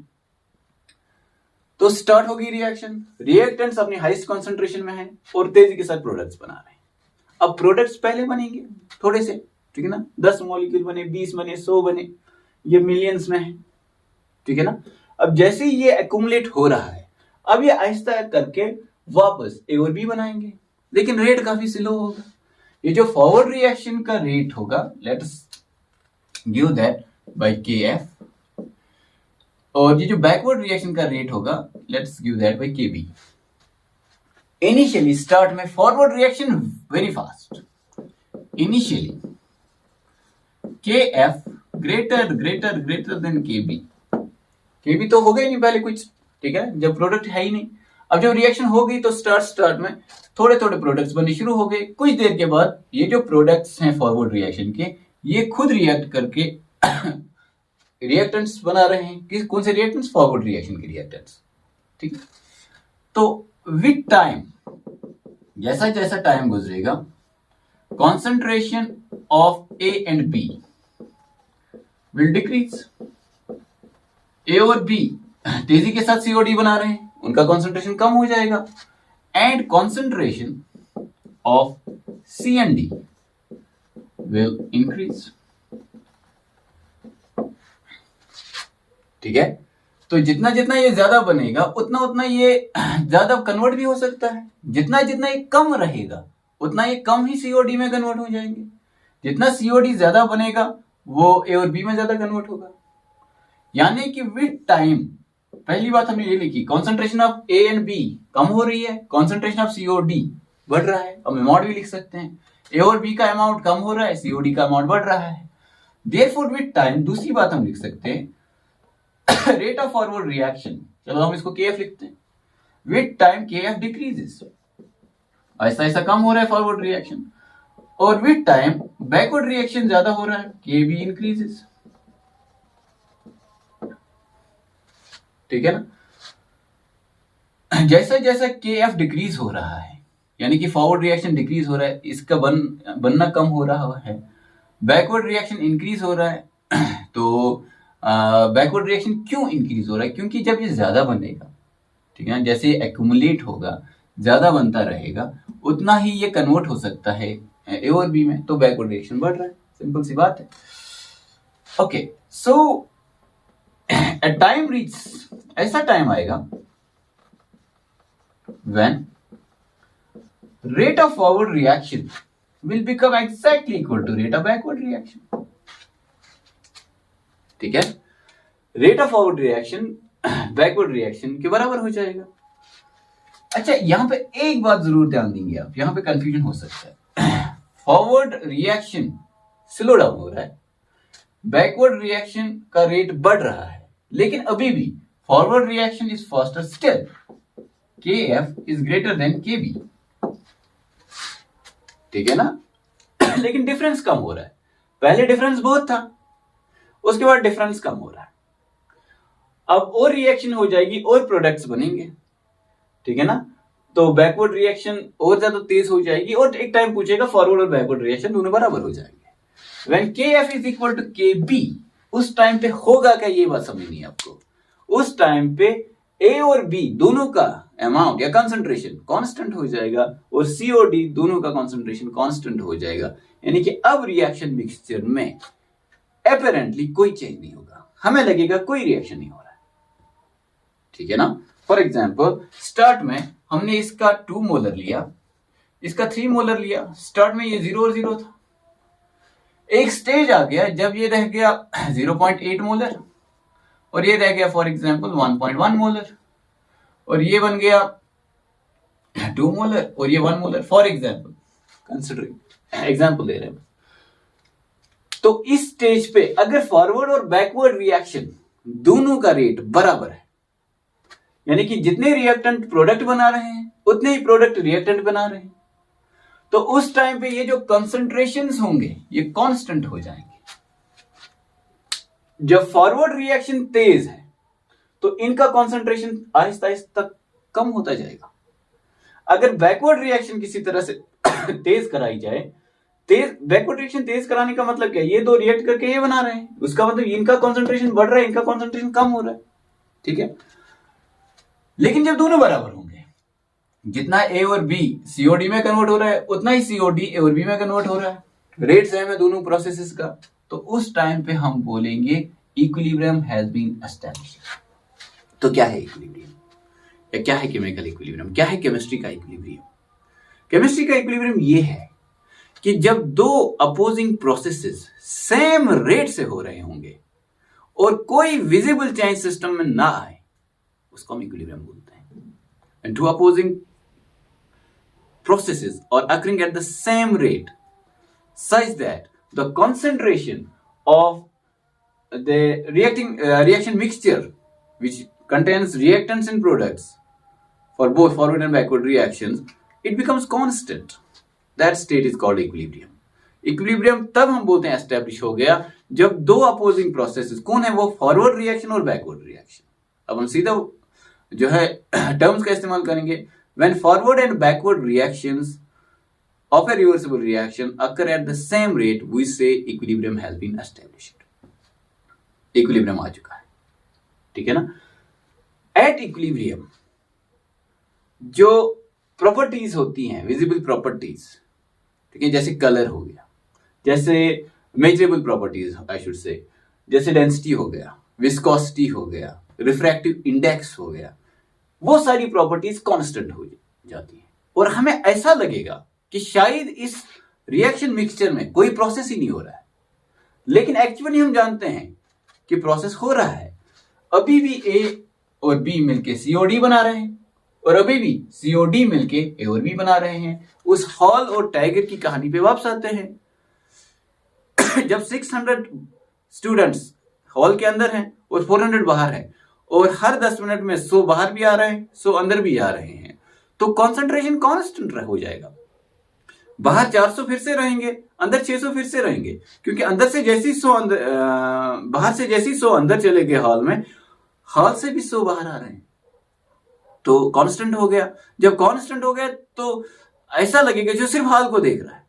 तो स्टार्ट होगी रिएक्शन, रिएक्टेंट्स अपनी हाईएस्ट कॉन्सेंट्रेशन में है और तेजी के साथ प्रोडक्ट्स बना रहे हैं। अब प्रोडक्ट्स पहले बनेंगे थोड़े से, ठीक है ना, 10 मॉलिक्यूल बने, 20 बने, 100 बने, ये मिलियंस में है। ठीक है ना, अब जैसे ही ये एक्यूमुलेट हो रहा है, अब ये आहिस्ता करके वापस A और B बनाएंगे, लेकिन रेट काफी स्लो होगा। ये जो फॉरवर्ड रिएक्शन का रेट होगा, let's give that by KF, और ये जो बैकवर्ड रिएक्शन का रेट होगा, let's give that by KB। Initially start में forward reaction very fast, initially KF greater than KB। KB तो हो गया नहीं पहले कुछ, ठीक है, जब प्रोडक्ट है ही नहीं। अब जब रिएक्शन हो गई तो स्टार्ट में थोड़े प्रोडक्ट्स बनने शुरू हो गए। कुछ देर के बाद ये जो प्रोडक्ट्स हैं फॉरवर्ड रिएक्शन के, ये खुद रिएक्ट करके रिएक्टेंट्स बना रहे हैं, किस कौन से रिएक्टेंट्स, फॉरवर्ड रिएक्शन के रिएक्टेंट्स, ठीक है। तो विथ टाइम, जैसा जैसा टाइम गुजरेगा, concentration of A and B will decrease. A और बी तेजी के साथ सीओडी बना रहे हैं, उनका कॉन्सेंट्रेशन कम हो जाएगा, and concentration of C and D will increase. ठीक है, तो जितना जितना ये ज्यादा बनेगा उतना उतना ये ज्यादा कन्वर्ट भी हो सकता है, जितना जितना ये कम रहेगा उतना ये कम ही सीओडी में कन्वर्ट हो जाएंगे। जितना सीओडी ज्यादा बनेगा वो ए और बी में ज्यादा कन्वर्ट होगा। यानी कि विद टाइम, पहली बात हमने ये लिखी, concentration of A and B कम हो रही है, कॉन्सेंट्रेशन ऑफ सीओडी बढ़ रहा है। अब अमाउंट भी लिख सकते हैं, ए और बी का अमाउंट कम हो रहा है, सीओडी का अमाउंट बढ़ रहा है। देयरफॉर विद टाइम, दूसरी बात हम लिख सकते हैं रेट ऑफ फॉरवर्ड रिएक्शन, चलो हम इसको केएफ लिखते हैं, विद टाइम केएफ डिक्रीजेस, ऐसा ऐसा कम हो रहा है फॉरवर्ड रिएक्शन, और विद टाइम बैकवर्ड रिएक्शन ज्यादा हो रहा है, के बी इंक्रीजेस। ठीक है ना, जैसा जैसा केएफ डिक्रीज हो रहा है, यानी कि फॉरवर्ड रिएक्शन डिक्रीज हो रहा है, इसका बनना कम हो रहा है, बैकवर्ड रिएक्शन इंक्रीज हो रहा है। तो बैकवर्ड रिएक्शन क्यों इंक्रीज हो रहा है, क्योंकि जब ये ज्यादा बनेगा, ठीक है ना, जैसे एक्यूमुलेट होगा, ज्यादा बनता रहेगा, उतना ही ये कन्वर्ट हो सकता है ए और बी में, तो बैकवर्ड रिएक्शन बढ़ रहा है, सिंपल सी बात है। Okay, so a time reaches, ऐसा टाइम आएगा when rate of forward reaction will become exactly equal to rate of backward reaction। ठीक है, rate of forward reaction backward reaction के बराबर हो जाएगा। अच्छा, यहां पे एक बात जरूर ध्यान देंगे आप, यहां पे कंफ्यूजन हो सकता है। फॉरवर्ड रिएक्शन स्लो डाउन हो रहा है, बैकवर्ड रिएक्शन का रेट बढ़ रहा है, लेकिन अभी भी forward reaction is faster still, KF is greater than KB. ठीक है ना, लेकिन डिफरेंस कम हो रहा है। पहले डिफरेंस बहुत था, उसके बाद डिफरेंस कम हो रहा है। अब और रिएक्शन हो जाएगी और प्रोडक्ट्स बनेंगे, ठीक है ना, तो बैकवर्ड रिएक्शन और ज्यादा तेज हो जाएगी, और एक टाइम पूछेगा फॉरवर्ड और बैकवर्ड रिएक्शन दोनों बराबर हो जाएंगे। When KF is equal to KB, उस टाइम पे होगा क्या, ये बात समझनी है आपको। उस टाइम पे ए और बी दोनों का अमाउंट या कंसंट्रेशन कांस्टेंट हो जाएगा, और सी और डी दोनों का कंसंट्रेशन कांस्टेंट हो जाएगा। यानी कि अब रिएक्शन मिक्सचर में अपेरेंटली कोई चेंज नहीं होगा, हमें लगेगा कोई रिएक्शन नहीं हो रहा है। ठीक है ना, फॉर एग्जाम्पल स्टार्ट में हमने इसका 2 मोलर लिया, इसका 3 मोलर लिया, स्टार्ट में ये 0 और 0 था। एक स्टेज आ गया जब ये रह गया 0.8 मोलर, और ये रह गया फॉर एग्जाम्पल 1.1 मोलर, और ये बन गया 2 मोलर, और ये 1 molar, for example, considering example दे रहे हैं। तो इस स्टेज पे अगर फॉरवर्ड और बैकवर्ड रिएक्शन दोनों का रेट बराबर है, यानी कि जितने रिएक्टेंट प्रोडक्ट बना रहे हैं उतने ही प्रोडक्ट रिएक्टेंट बना रहे हैं, तो उस टाइम पे ये जो कंसंट्रेशंस होंगे ये कांस्टेंट हो जाएंगे। जब फॉरवर्ड रिएक्शन तेज है तो इनका कंसंट्रेशन आहिस्ता आहिस्ता कम होता जाएगा। अगर बैकवर्ड रिएक्शन किसी तरह से तेज कराई जाए, बैकवर्ड रिएक्शन तेज कराने का मतलब क्या है, ये दो रिएक्ट करके ये बना रहे हैं, उसका मतलब इनका कंसंट्रेशन बढ़ रहा है, इनका कंसंट्रेशन कम हो रहा है। ठीक है, लेकिन जब दोनों बराबर होंगे, जितना ए और बी सीओडी में कन्वर्ट हो रहा है उतना ही सीओडी ए और बी में कन्वर्ट हो रहा है, रेट सेम है दोनों प्रोसेसेस का, तो उस टाइम पे हम बोलेंगे इक्विलिब्रियम हैज बीन एस्टैब्लिश्ड। तो क्या है इक्विलिब्रियम, या क्या है केमिकल इक्विलिब्रियम, क्या है केमिस्ट्री का इक्विलिब्रियम? केमिस्ट्री का इक्विलिब्रियम ये है कि जब दो अपोजिंग प्रोसेसेस सेम रेट से हो रहे होंगे और कोई विजिबल चेंज सिस्टम में ना आए, उसको हम इक्विलिब्रियम बोलते हैं। And to opposing processes are occurring at the same rate such that the concentration of the reaction mixture which contains reactants and products for both forward and backward reactions, it becomes constant. That state is called equilibrium. Equilibrium तब हम बोलते हैं establish हो गया जब दो opposing processes, कौन है वो, फॉरवर्ड रिएक्शन और बैकवर्ड रिएक्शन। अब हम सीधा जो है टर्म्स का इस्तेमाल करेंगे। When forward and backward reactions of a reversible reaction occur at the same rate, we say equilibrium has been established. Equilibrium आ चुका है, ठीक है ना। At equilibrium जो प्रॉपर्टीज होती हैं, विजिबल प्रॉपर्टीज, ठीक है, जैसे कलर हो गया, जैसे measurable properties I should say, जैसे डेंसिटी हो गया, विस्कोसिटी हो गया, रिफ्रैक्टिव इंडेक्स हो गया, वो सारी प्रॉपर्टीज कांस्टेंट हो जाती हैं और हमें ऐसा लगेगा कि शायद इस रिएक्शन मिक्सचर में कोई प्रोसेस ही नहीं हो रहा है, लेकिन एक्चुअली हम जानते हैं कि प्रोसेस हो रहा है। अभी भी ए और बी मिलके सीओडी बना रहे हैं और अभी भी सीओडी मिलके ए और बी बना रहे हैं। उस हॉल और टाइगर की कहानी पे वापस आते हैं। जब 600 स्टूडेंट्स हॉल के अंदर हैं और 400 बाहर हैं और हर 10 मिनट में 100 बाहर भी आ रहे हैं, 100 अंदर भी आ रहे हैं, तो कॉन्सेंट्रेशन कांस्टेंट हो जाएगा। बाहर 400 फिर से रहेंगे, अंदर 600 फिर से रहेंगे, क्योंकि अंदर से जैसी 100 अंदर, बाहर से जैसी 100 अंदर चले गए हॉल में, हॉल से भी 100 बाहर आ रहे हैं, तो कांस्टेंट हो गया। जब कांस्टेंट हो गया तो ऐसा लगेगा जो सिर्फ हॉल को देख रहा है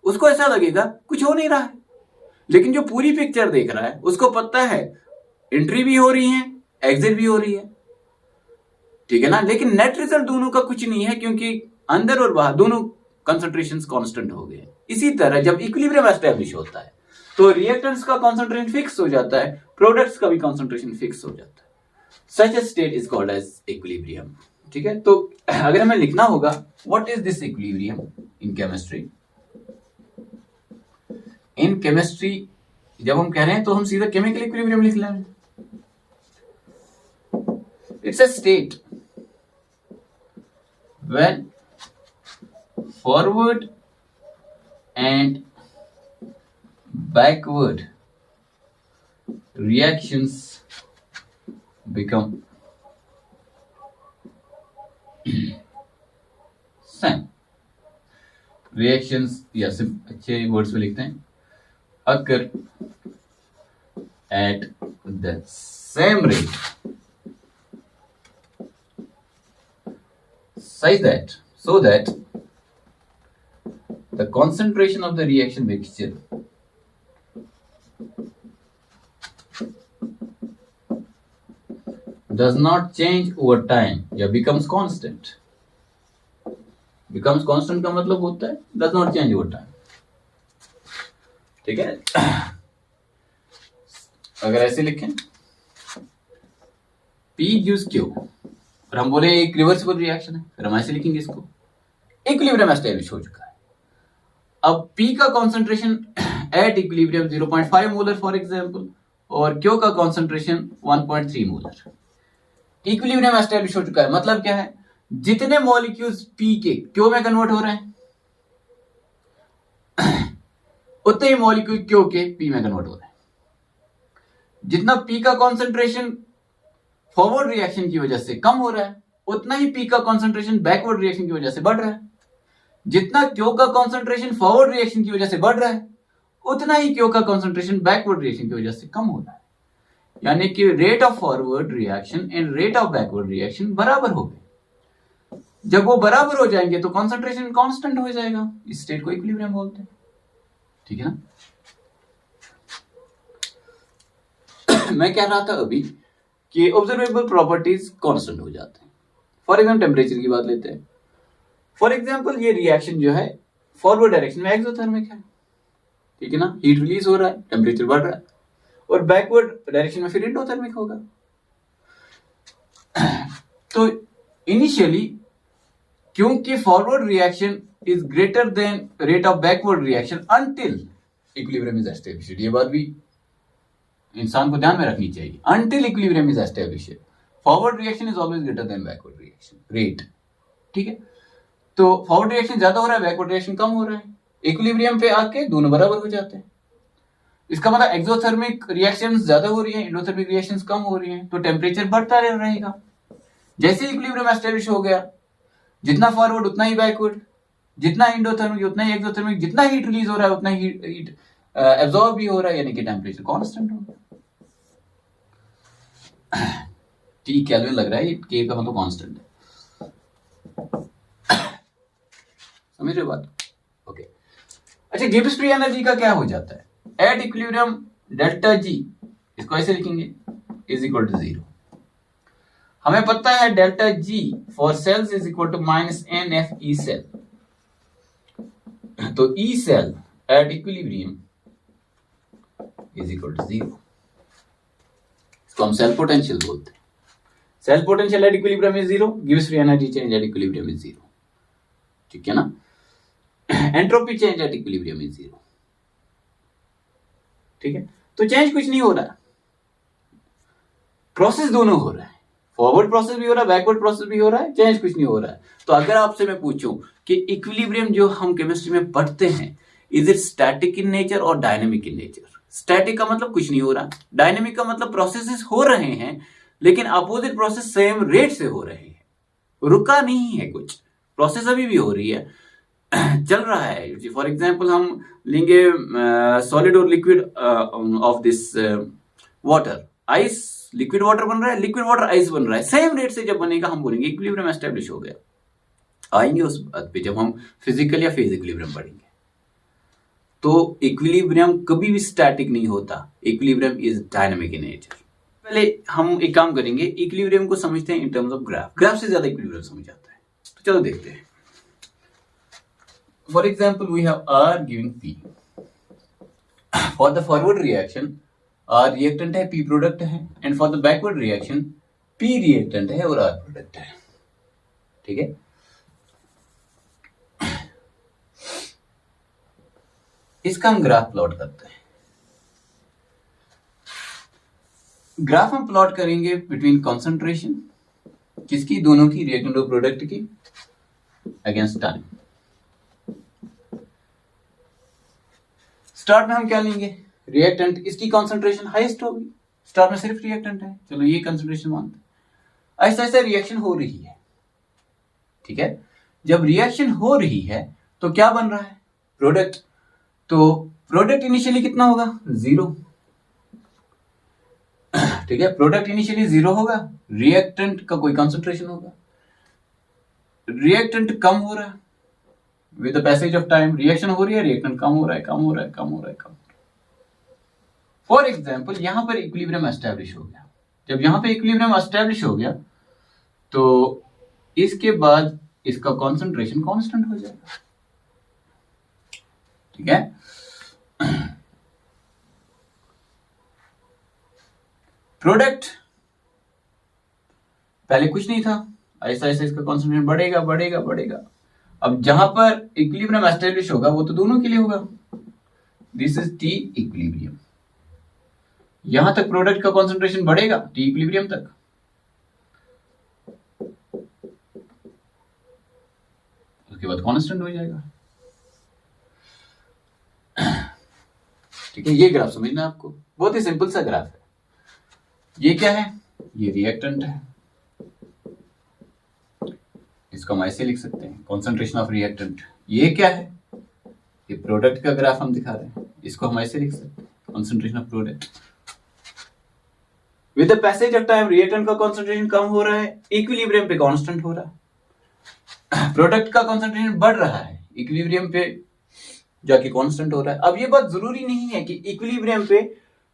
उसको ऐसा लगेगा कुछ हो नहीं रहा है, लेकिन जो पूरी पिक्चर देख रहा है उसको पता है एंट्री भी हो रही है, एग्जिट भी हो रही है, ठीक है ना। लेकिन नेट रिजल्ट दोनों का कुछ नहीं है, क्योंकि अंदर और बाहर दोनों कंसंट्रेशंस कांस्टेंट हो गए। इसी तरह जब इक्विलिब्रियम एस्टैब्लिश होता है तो रिएक्टेंट्स का कंसंट्रेशन फिक्स हो जाता है, प्रोडक्ट्स का भी कंसंट्रेशन फिक्स हो जाता है। Such a state is called as equilibrium, ठीक है। तो अगर हमें लिखना होगा what is this equilibrium in chemistry, in chemistry जब हम कह रहे हैं तो हम सीधा केमिकल इक्विलिब्रियम लिख लेंगे। It's a state when forward and backward reactions become same. Reactions या सिर्फ अच्छे वर्ड्स में लिखते हैं, occur at the same rate such that so that the concentration of the reaction mixture does not change over time या becomes constant. becomes constant का मतलब होता है does not change over time, ठीक है। अगर ऐसे लिखें P gives Q और हम बोले एक रिवर्सिबल रिएक्शन है, फिर हम ऐसे लिखेंगे इसको, इक्विलिब्रियम एस्टैब्लिश हो चुका है। अब P का concentration at equilibrium 0.5 molar for example और Q का कॉन्सेंट्रेशन 1.3 मोलर। इक्विलिब्रियम एस्टैब्लिश हो चुका है, मतलब क्या है, जितने मॉलिक्यूल्स P के Q में कन्वर्ट हो रहे हैं उतने ही मॉलिक्यूल Q के P में कन्वर्ट हो रहे हैं। जितना P का कॉन्सेंट्रेशन फॉरवर्ड रिएक्शन की वजह से कम हो रहा है उतना ही P का कॉन्सेंट्रेशन बैकवर्ड रिएक्शन की वजह से बढ़ रहा है। जितना Q का कॉन्सेंट्रेशन फॉरवर्ड रिएक्शन की वजह से बढ़ रहा है उतना ही Q का कॉन्सेंट्रेशन बैकवर्ड रिएक्शन की वजह से कम हो रहा है। यानी कि rate of forward reaction and rate of backward reaction बराबर हो गए। जब वो बराबर हो जाएंगे तो कॉन्सेंट्रेशन कांस्टेंट हो जाएगा, इस स्टेट को इक्विलिब्रियम बोलते हैं, ठीक है ना। मैं कह रहा था अभी कि ऑब्जर्वेबल प्रॉपर्टीज कांस्टेंट हो जाते हैं। फॉर एग्जाम्पल टेम्परेचर की बात लेते हैं। फॉर एग्जाम्पल ये रिएक्शन जो है फॉरवर्ड डायरेक्शन में एक्सोथर्मिक है, ठीक है ना, हीट रिलीज हो रहा है, टेम्परेचर बढ़ रहा है, और बैकवर्ड डायरेक्शन में फिर एंडोथर्मिक होगा। तो इनिशियली क्योंकि forward reaction is greater then rate of backward reaction until equilibrium is established, ये बात भी इंसान को ध्यान में रखनी चाहिए। Until equilibrium is established forward reaction is always greater than backward reaction rate, ठीक है। तो फॉरवर्ड रिएक्शन ज्यादा हो रहा है, बैकवर्ड रिएक्शन कम हो रहा है, इक्विलिब्रियम पे आके दोनों बराबर हो जाते हैं। इसका मतलब एक्सोथर्मिक रिएक्शंस ज्यादा हो रही हैं, एंडोथर्मिक रिएक्शंस कम हो रही हैं, तो टेम्परेचर बढ़ता रहेगा। जैसे इक्विलिब्रियम एस्टैब्लिश हो गया, जितना फॉरवर्ड उतना ही बैकवर्ड, जितना इंडोथर्मिक उतना ही एक्सोथर्मिक, जितना हीट रिलीज हो रहा है उतना हीट एब्जॉर्ब भी हो रहा है, यानी कि टेम्परेचर कांस्टेंट होगा। टी केल्विन लग रहा है, के का मतलब कांस्टेंट है। समझ रहे हो बात? ओके। अच्छा, गिब्स फ्री एनर्जी का क्या हो जाता है? एट इक्विलिब्रियम डेल्टा जी, इसको ऐसे लिखेंगे, इज इक्वल टू 0। हमें पता है delta G for cells is equal to minus N F E cell. तो E cell at equilibrium is equal to 0। इसको हम सेल पोटेंशियल बोलते हैं। Cell potential at equilibrium is 0, gives free energy change at equilibrium is 0। ठीक है ना? Entropy change at equilibrium is 0। ठीक है, तो चेंज कुछ नहीं हो रहा, प्रोसेस दोनों हो रहा है, फॉरवर्ड प्रोसेस भी हो रहा है, बैकवर्ड प्रोसेस भी हो रहा है, चेंज कुछ नहीं हो रहा है। तो अगर आपसे मैं पूछूं कि इक्विलिब्रियम जो हम केमिस्ट्री में पढ़ते हैं, is it static in nature और डायनेमिक इन नेचर? स्टैटिक का मतलब कुछ नहीं हो रहा, डायनेमिक का मतलब प्रोसेसेस हो रहे हैं, लेकिन अपोजिट प्रोसेस सेम रेट से हो रहे हैं, रुका नहीं है, कुछ प्रोसेस अभी भी हो रही है, चल रहा है। फॉर एग्जाम्पल हम लेंगे सॉलिड और liquid of this water, ice liquid water बन रहा है, लिक्विड वाटर आइस बन रहा है, सेम रेट से जब बनेगा हम बोलेंगे इक्विलिब्रियम एस्टेब्लिश हो गया। आएंगे उस बात पे जब हम फिजिकल या फेज इक्विलिब्रियम पढ़ेंगे। तो इक्विलिब्रियम कभी भी स्टैटिक नहीं होता, equilibrium is dynamic in nature. पहले हम एक काम करेंगे, इक्विलिब्रियम को समझते हैं इन टर्म्स ऑफ ग्राफ। ग्राफ से ज्यादा इक्विलिब्रियम समझ आता है, तो चलो देखते हैं। For example, we have R giving P. For the forward reaction, R reactant है, P product है, and for the backward reaction, P reactant है और R product है। ठीक है? इसका हम ग्राफ प्लॉट करते हैं। ग्राफ हम प्लॉट करेंगे बिटवीन कॉन्सेंट्रेशन, किसकी? दोनों की, रिएक्टेंट और प्रोडक्ट की, अगेंस्ट टाइम। स्टार्ट में हम क्या लेंगे? रिएक्टेंट, इसकी कॉन्सेंट्रेशन हाईएस्ट होगी, स्टार्ट में सिर्फ रिएक्टेंट है, चलो ये कंसेंट्रेशन मानते हैं। ऐसा ऐसा रिएक्शन हो रही है। ठीक है, जब रिएक्शन हो रही है तो क्या बन रहा है? प्रोडक्ट। तो प्रोडक्ट इनिशियली कितना होगा? 0। ठीक है, प्रोडक्ट इनिशियली 0 होगा, रिएक्टेंट का कोई कंसेंट्रेशन होगा, रिएक्टेंट कम हो रहा है with the passage of time, reaction हो रही है, रिएक्टेंट कम हो रहा है, कम हो रहा है, कम हो रहा है, कम हो रहा है। फॉर एग्जाम्पल यहां पर इक्विलिब्रियम एस्टैब्लिश हो गया। जब यहां पे इक्विलिब्रियम एस्टैब्लिश हो गया तो इसके बाद इसका कॉन्सेंट्रेशन कांस्टेंट हो जाएगा। ठीक है, प्रोडक्ट पहले कुछ नहीं था, ऐसा ऐसा इसका कॉन्सेंट्रेशन बढ़ेगा बढ़ेगा बढ़ेगा। अब जहां पर इक्विलिब्रियम एस्टैब्लिश होगा वो तो दोनों के लिए होगा, दिस इज टी इक्विलिब्रियम। यहां तक प्रोडक्ट का कॉन्सेंट्रेशन बढ़ेगा टी इक्विलिब्रियम तक, उसके बाद कांस्टेंट हो जाएगा। ठीक है, ये ग्राफ समझना आपको, बहुत ही सिंपल सा ग्राफ है। ये क्या है? ये रिएक्टेंट है, इसको हम ऐसे लिख सकते हैं, कॉन्सेंट्रेशन ऑफ रिएक्टेंट। ये क्या है? ये प्रोडक्ट का ग्राफ हम दिखा रहे हैं, इसको हम ऐसे लिख सकते हैं, concentration of product. With the passage of time reactant का कॉन्सेंट्रेशन कम हो रहा है, इक्विलिब्रियम पे कांस्टेंट हो रहा है। प्रोडक्ट का कॉन्सेंट्रेशन बढ़ रहा है, इक्विलिब्रियम पे जाके कांस्टेंट हो रहा है। अब ये बात जरूरी नहीं है कि इक्विलिब्रियम पे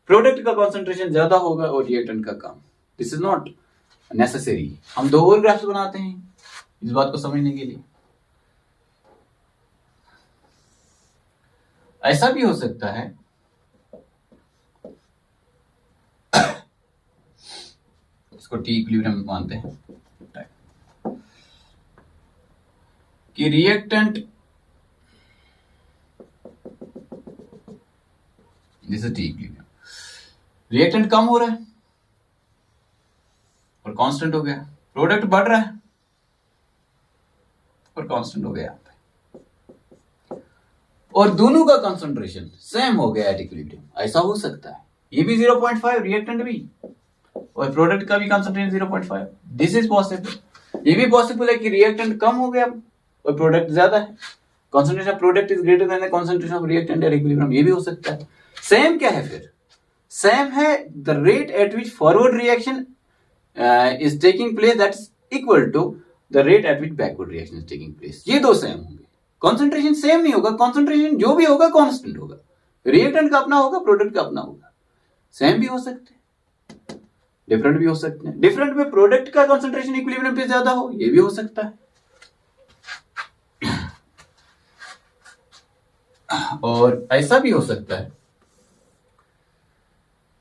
प्रोडक्ट का कॉन्सेंट्रेशन ज्यादा होगा और रिएक्टेंट का कम, दिस इज नॉट नेसेसरी। हम दो और ग्राफ्स बनाते हैं इस बात को समझने के लिए। ऐसा भी हो सकता है इसको टी इक्विलिब्रियम मानते हैं कि reactant, this is T equilibrium, reactant कम हो रहा है और कांस्टेंट हो गया, प्रोडक्ट बढ़ रहा है और कांस्टेंट हो गया यहाँ पे, और दोनों का कंसंट्रेशन सेम हो गया एट इक्विलिब्रियम। ऐसा हो सकता है, ये भी 0.5, रिएक्टेंट भी, और प्रोडक्ट का भी कंसंट्रेशन 0.5, दिस इज पॉसिबल। ये भी पॉसिबल है कि रिएक्टेंट कम हो गया और प्रोडक्ट ज्यादा है, concentration of product is greater then the concentration of reactant at equilibrium, ये भी हो सकता है। सेम क्या है फिर? सेम है the rate at which forward reaction is taking place that is equal to the rate at which backward reaction is taking place. ये दो सेम होंगे। कॉन्सेंट्रेशन सेम नहीं होगा, कॉन्सेंट्रेशन जो भी होगा कांस्टेंट होगा, रिएक्टेंट का अपना होगा, प्रोडक्ट का अपना होगा। सेम भी हो सकते हैं, डिफरेंट भी हो सकते हैं। डिफरेंट में प्रोडक्ट का कॉन्सेंट्रेशन इक्विलिब्रियम पे ज्यादा हो, ये भी हो सकता है। और ऐसा भी हो सकता है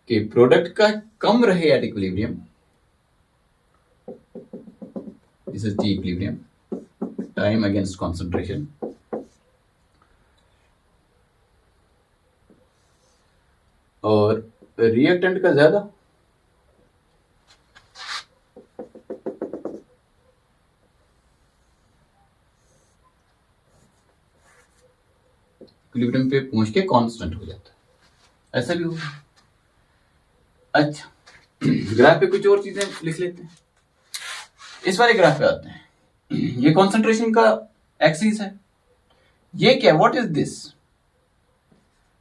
कि प्रोडक्ट का कम रहे at equilibrium, this is T equilibrium, time against concentration, और रिएक्टेंट का ज्यादा। इक्विलिब्रियम पे पहुंच के कांस्टेंट हो जाता है, ऐसा भी होगा। अच्छा, ग्राफ पे कुछ और चीजें लिख लेते हैं। इस वाले ग्राफ पे आते हैं। ये कॉन्सेंट्रेशन का एक्सिस है। ये क्या, what is this?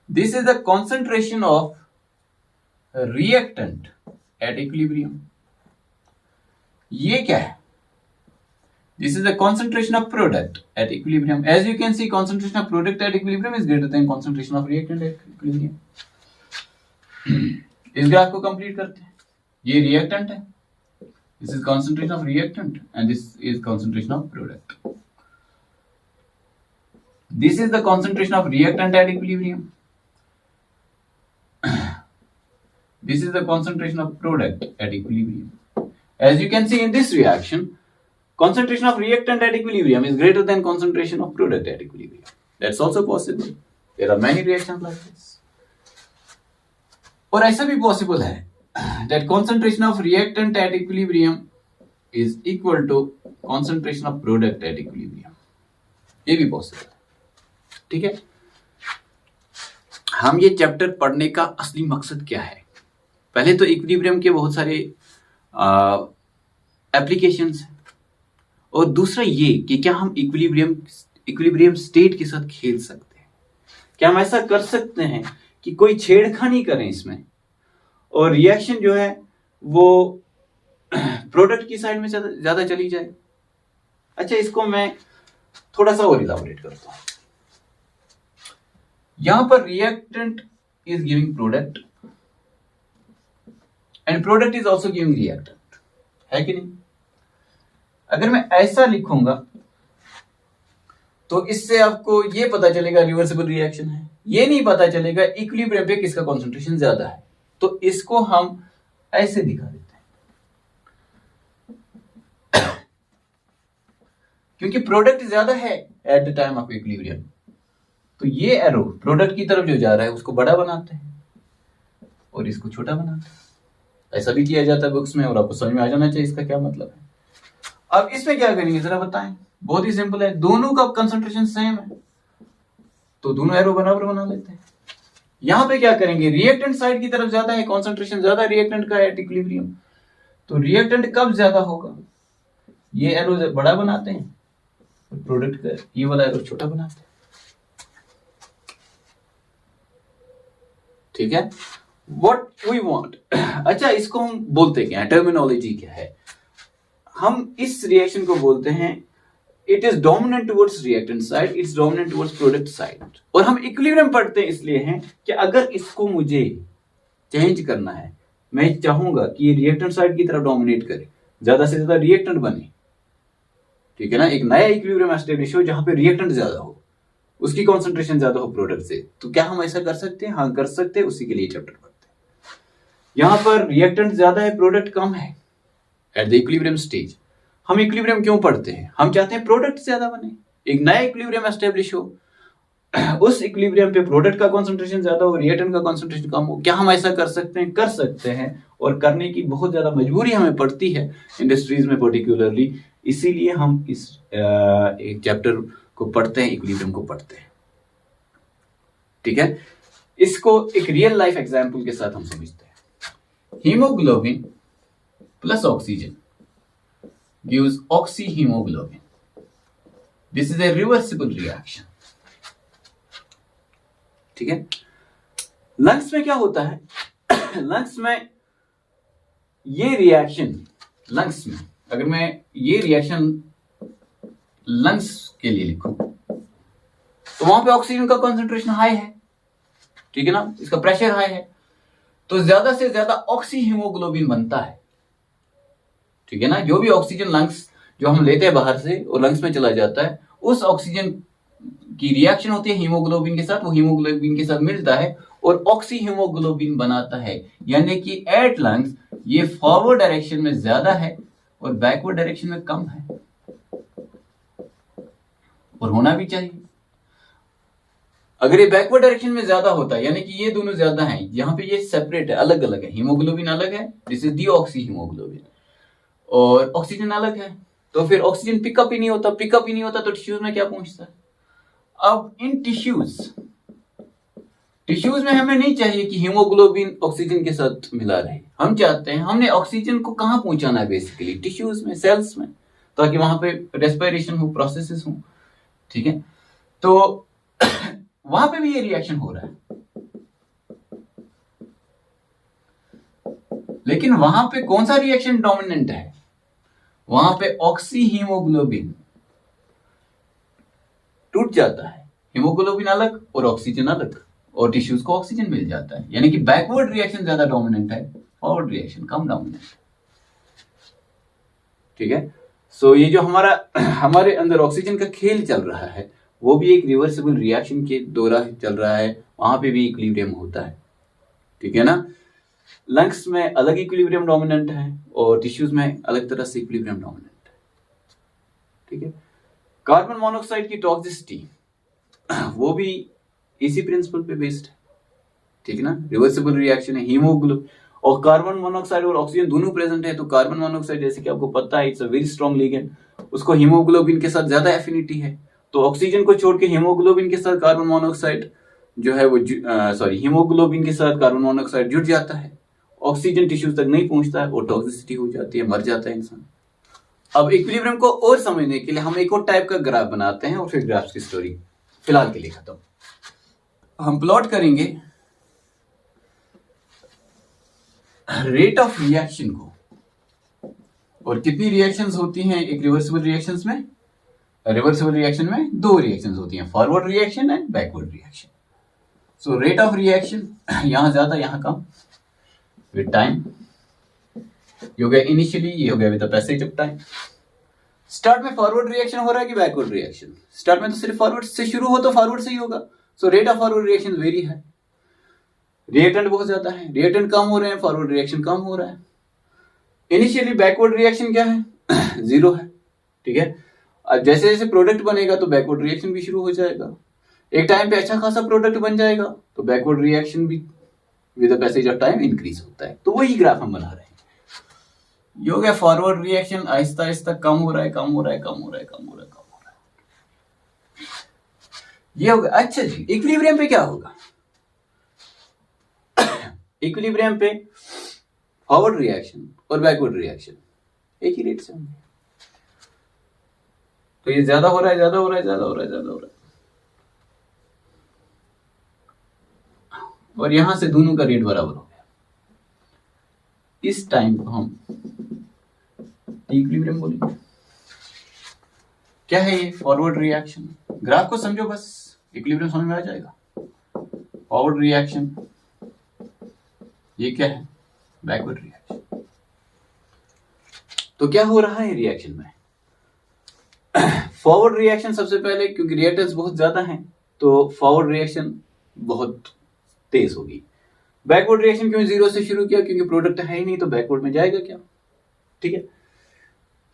This is the concentration of reactant at equilibrium. ये क्या है? This is the concentration of product at equilibrium. As you can see, concentration of product at equilibrium is greater than concentration of reactant at equilibrium. इस graph को complete करते हैं। ये reactant है, this is concentration of reactant and this is concentration of product. This is the concentration of reactant at equilibrium. This is the concentration of product at equilibrium. As you can see in this reaction, concentration of reactant at equilibrium is greater than concentration of product at equilibrium. That's also possible. There are many reactions like this. और ऐसा भी possible है that concentration of reactant at equilibrium is equal to concentration of product at equilibrium. ये भी possible है, ठीक है। हम ये चैप्टर पढ़ने का असली मकसद क्या है? पहले तो इक्विलिब्रियम के बहुत सारे एप्लीकेशंस हैं, और दूसरा ये कि क्या हम इक्विलिब्रियम स्टेट के साथ खेल सकते हैं? क्या हम ऐसा कर सकते हैं कि कोई छेड़खानी करें इसमें और रिएक्शन जो है वो प्रोडक्ट की साइड में ज्यादा चली जाए? अच्छा, इसको मैं थोड़ा सा और इलाबोरेट करता हूं। यहां पर reactant is giving product and product is also giving reactant, है कि नहीं? अगर मैं ऐसा लिखूंगा तो इससे आपको ये पता चलेगा रिवर्सिबल रिएक्शन है, ये नहीं पता चलेगा इक्विलिब्रियम पे किसका कंसंट्रेशन ज्यादा है। तो इसको हम ऐसे दिखा देते हैं क्योंकि प्रोडक्ट ज्यादा है at the time of equilibrium, तो ये एरो प्रोडक्ट की तरफ जो जा रहा है उसको बड़ा बनाते हैं और इसको छोटा बनाते हैं। ऐसा भी किया जाता है बुक्स में, और आपको समझ में आ जाना चाहिए इसका क्या मतलब है। अब इसमें क्या करेंगे जरा बताएं। बहुत ही सिंपल है, दोनों का कंसंट्रेशन सेम है तो दोनों एरो बराबर बना लेते हैं। यहां पे क्या करेंगे, रिएक्टेंट साइड की तरफ ज्यादा है, कंसंट्रेशन ज्यादा रिएक्टेंट का एट इक्विलिब्रियम, तो रिएक्टेंट कब ज्यादा होगा, ये एरो बड़ा बनाते हैं, प्रोडक्ट का ये वाला एरो छोटा बनाते हैं, ठीक है। व्हाट वी वांट, अच्छा इसको हम बोलते क्या है, टर्मिनोलॉजी क्या है? हम इस रिएक्शन को बोलते हैं it is dominant towards reactant side, it's dominant towards product side. और हम इक्विलिब्रियम पढ़ते हैं इसलिए हैं कि अगर इसको मुझे चेंज करना है, मैं चाहूंगा कि ये रिएक्टेंट साइड की तरफ डोमिनेट करे, ज्यादा से ज्यादा रिएक्टेंट बने, ठीक है ना, एक नया इक्विलिब्रियम एस्टेब्लिश हो जहां पे रिएक्टेंट ज्यादा हो, उसकी कॉन्सेंट्रेशन ज्यादा हो प्रोडक्ट से, तो क्या हम ऐसा कर सकते हैं? हाँ कर सकते हैं, उसी के लिए चैप्टर पढ़ते हैं। यहां पर रिएक्टेंट ज्यादा है, प्रोडक्ट कम है एट द इक्विलिब्रियम स्टेज। हम इक्विलिब्रियम क्यों पढ़ते हैं? हम चाहते हैं प्रोडक्ट ज्यादा बने, एक नया इक्विलिब्रियम एस्टेब्लिश हो, उस इक्विलिब्रियम पे प्रोडक्ट का कंसंट्रेशन ज्यादा हो, रिएक्टेंट का कंसंट्रेशन कम हो। क्या हम ऐसा कर सकते हैं? कर सकते हैं, और करने की बहुत ज्यादा मजबूरी हमें पड़ती है इंडस्ट्रीज में पर्टिकुलरली, इसीलिए हम इस एक चैप्टर को पढ़ते हैं, इक्विलिब्रियम को पढ़ते हैं, ठीक है। इसको एक रियल लाइफ एग्जाम्पल के साथ हम समझते हैं। Haemoglobin plus oxygen gives oxyhemoglobin. This is a reversible reaction. ठीक है। लंग्स में क्या होता है? लंग्स में ये रिएक्शन, लंग्स में अगर मैं ये रिएक्शन लंग्स के लिए लिखूं तो वहां पे ऑक्सीजन का कंसंट्रेशन हाई है, ठीक है ना, इसका प्रेशर हाई है, तो ज्यादा से ज्यादा ऑक्सी हीमोग्लोबिन बनता है, ठीक है ना। जो भी ऑक्सीजन लंग्स जो हम लेते हैं बाहर से और लंग्स में चला जाता है, उस ऑक्सीजन की रिएक्शन होती है हीमोग्लोबिन के साथ, वो हीमोग्लोबिन के साथ मिलता है और ऑक्सी हीमोग्लोबिन बनाता है। यानी कि एट लंग्स ये फॉरवर्ड डायरेक्शन में ज्यादा है और बैकवर्ड डायरेक्शन में कम है, और होना भी चाहिए। अगर ये बैकवर्ड डायरेक्शन में ज्यादा होता है, यानी कि ये दोनों ज्यादा हैं, यहाँ पे ये सेपरेट है, अलग अलग है, हीमोग्लोबिन अलग है, दिस इज डीऑक्सी हीमोग्लोबिन, और ऑक्सीजन अलग है, तो फिर ऑक्सीजन पिकअप ही नहीं होता, पिकअप ही नहीं होता तो टिश्यूज में क्या पहुंचता है? अब इन टिश्यूज में हमें नहीं चाहिए कि हीमोग्लोबिन ऑक्सीजन के साथ मिला रहे, हम चाहते हैं, हमने ऑक्सीजन को कहां पहुंचाना है? बेसिकली टिश्यूज में, सेल्स में, ताकि वहां पे रेस्पिरेशन हो, प्रोसेसेस हो, ठीक है। तो वहां पे भी ये रिएक्शन हो रहा है, लेकिन वहां पे कौन सा रिएक्शन डोमिनेंट है? वहां पे ऑक्सी हीमोग्लोबिन टूट जाता है, हीमोग्लोबिन अलग और ऑक्सीजन अलग, और टिश्यूज को ऑक्सीजन मिल जाता है। यानी कि बैकवर्ड रिएक्शन ज्यादा डोमिनेंट है, फॉरवर्ड रिएक्शन कम डोमिनेंट है, ठीक है। सो ये जो हमारे अंदर ऑक्सीजन का खेल चल रहा है, वो भी एक रिवर्सिबल रिएक्शन के दौरान चल रहा है, वहां पे भी इक्विलिब्रियम होता है, ठीक है ना। लंग्स में अलग इक्विलिब्रियम डोमिनेंट है और टिश्यूज में अलग तरह से इक्विलिब्रियम डोमिनेंट है, ठीक है। कार्बन मोनोऑक्साइड की टॉक्सिसिटी वो भी इसी प्रिंसिपल पे बेस्ड है, ठीक है ना। रिवर्सिबल रिएक्शन है, हीमोग्लोबिन और कार्बन मोनोऑक्साइड और ऑक्सीजन दोनों प्रेजेंट है, तो कार्बन मोनोऑक्साइड जैसे कि आपको पता है it's a very strong ligand, उसको हीमोग्लोबिन के साथ ज्यादा एफिनिटी है, तो ऑक्सीजन को छोड़ के हीमोग्लोबिन के साथ कार्बन मोनोऑक्साइड जो है वो हीमोग्लोबिन के साथ कार्बन मोनोऑक्साइड जुड़ जाता है, ऑक्सीजन टिश्यूज तक नहीं पहुंचता है और टॉक्सिसिटी हो जाती है, मर जाता है इंसान। अब इक्विलिब्रियम को और समझने के लिए हम एक और टाइप का ग्राफ बनाते हैं और फिर ग्राफ्स की स्टोरी फिलहाल के लिए खत्म। हम प्लॉट करेंगे रेट ऑफ रिएक्शन को, और कितनी रिएक्शंस होती हैं एक रिवर्सिबल रिएक्शंस में? रिवर्सिबल रिएक्शन में दो रिएक्शंस होती हैं, forward reaction and backward reaction. So rate of reaction यहां ज्यादा यहां कम विद टाइम, ये हो गया इनिशियली, ये हो गया with the passage of time. Start में फॉरवर्ड रिएक्शन हो रहा है कि बैकवर्ड रिएक्शन? स्टार्ट में तो सिर्फ फॉरवर्ड से शुरू हो तो फॉरवर्ड से ही होगा, so rate of forward reaction very है, रिएक्टेंट बहुत ज्यादा है, रिएक्टेंट कम हो रहे हैं, फॉरवर्ड रिएक्शन कम हो रहा है। इनिशियली बैकवर्ड रिएक्शन क्या है? जीरो है, ठीक है। अब जैसे जैसे प्रोडक्ट बनेगा तो बैकवर्ड रिएक्शन भी शुरू हो जाएगा, एक टाइम पे अच्छा खासा प्रोडक्ट बन जाएगा तो बैकवर्ड रिएक्शन भी with the passage of time increase होता है। तो वही ग्राफ हम बना रहे हैं। ये हो गया फॉरवर्ड रिएक्शन, आहिस्ता आहिस्ता कम हो रहा है, कम हो रहा है, कम हो रहा है, कम हो रहा है, कम हो रहा है, ये हो गया। अच्छा जी, इक्विलिब्रियम पे क्या होगा? इक्विलिब्रियम पे फॉरवर्ड रिएक्शन और बैकवर्ड रिएक्शन एक ही रेट से होंगे, तो ये ज्यादा हो रहा है, ज्यादा हो रहा है, ज्यादा हो रहा है, ज्यादा हो रहा है, और यहां से दोनों का रेट बराबर हो गया। इस टाइम को हम इक्विलिब्रियम बोलेंगे। क्या है ये? Forward reaction. ग्राफ को समझो बस, इक्विलिब्रियम समझ में आ जाएगा। फॉरवर्ड रिएक्शन, ये क्या है? Backward reaction. तो क्या हो रहा है रिएक्शन में? फॉरवर्ड रिएक्शन सबसे पहले, क्योंकि रिएक्टेंट्स बहुत ज्यादा हैं तो फॉरवर्ड रिएक्शन बहुत तेज होगी। बैकवर्ड रिएक्शन क्यों जीरो से शुरू किया? क्योंकि प्रोडक्ट है ही नहीं तो बैकवर्ड में जाएगा क्या, ठीक है।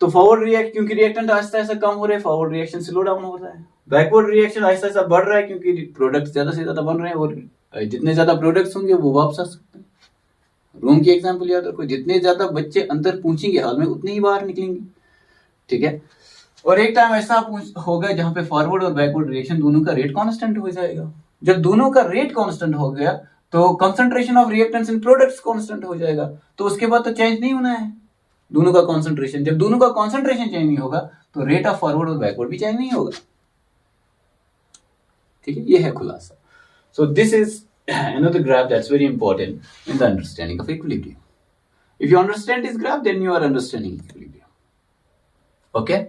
तो फॉरवर्ड रिएक्ट, क्योंकि रिएक्टेंट आहिस्ता आहिस्ता कम हो रहे हैं, फॉरवर्ड रिएक्शन स्लो डाउन हो रहा है। बैकवर्ड रिएक्शन आहिस्ता आहिस्ता बढ़ रहा है क्योंकि प्रोडक्ट ज्यादा से ज्यादा बन रहे हैं, और जितने ज्यादा प्रोडक्ट्स होंगे वो वापस आ सकते हैं। रूम की एग्जांपल याद रखो, जितने ज्यादा बच्चे अंदर पहुंचेंगे हाल में उतने ही बाहर निकलेंगे, ठीक है। और एक टाइम ऐसा होगा जहां पे फॉरवर्ड और बैकवर्ड रिएक्शन दोनों का रेट कांस्टेंट हो जाएगा। जब दोनों का रेट कांस्टेंट हो गया तो concentration of reactants in products constant हो जाएगा, तो उसके बाद तो चेंज नहीं होना है दोनों का कंसंट्रेशन। जब दोनों का कंसंट्रेशन चेंज नहीं होगा तो रेट ऑफ फॉरवर्ड और बैकवर्ड भी चेंज नहीं होगा, ठीक है। ये है खुलासा। So this is another graph that's very important in the understanding of equilibrium. If you understand this graph, then you are understanding equilibrium. Okay.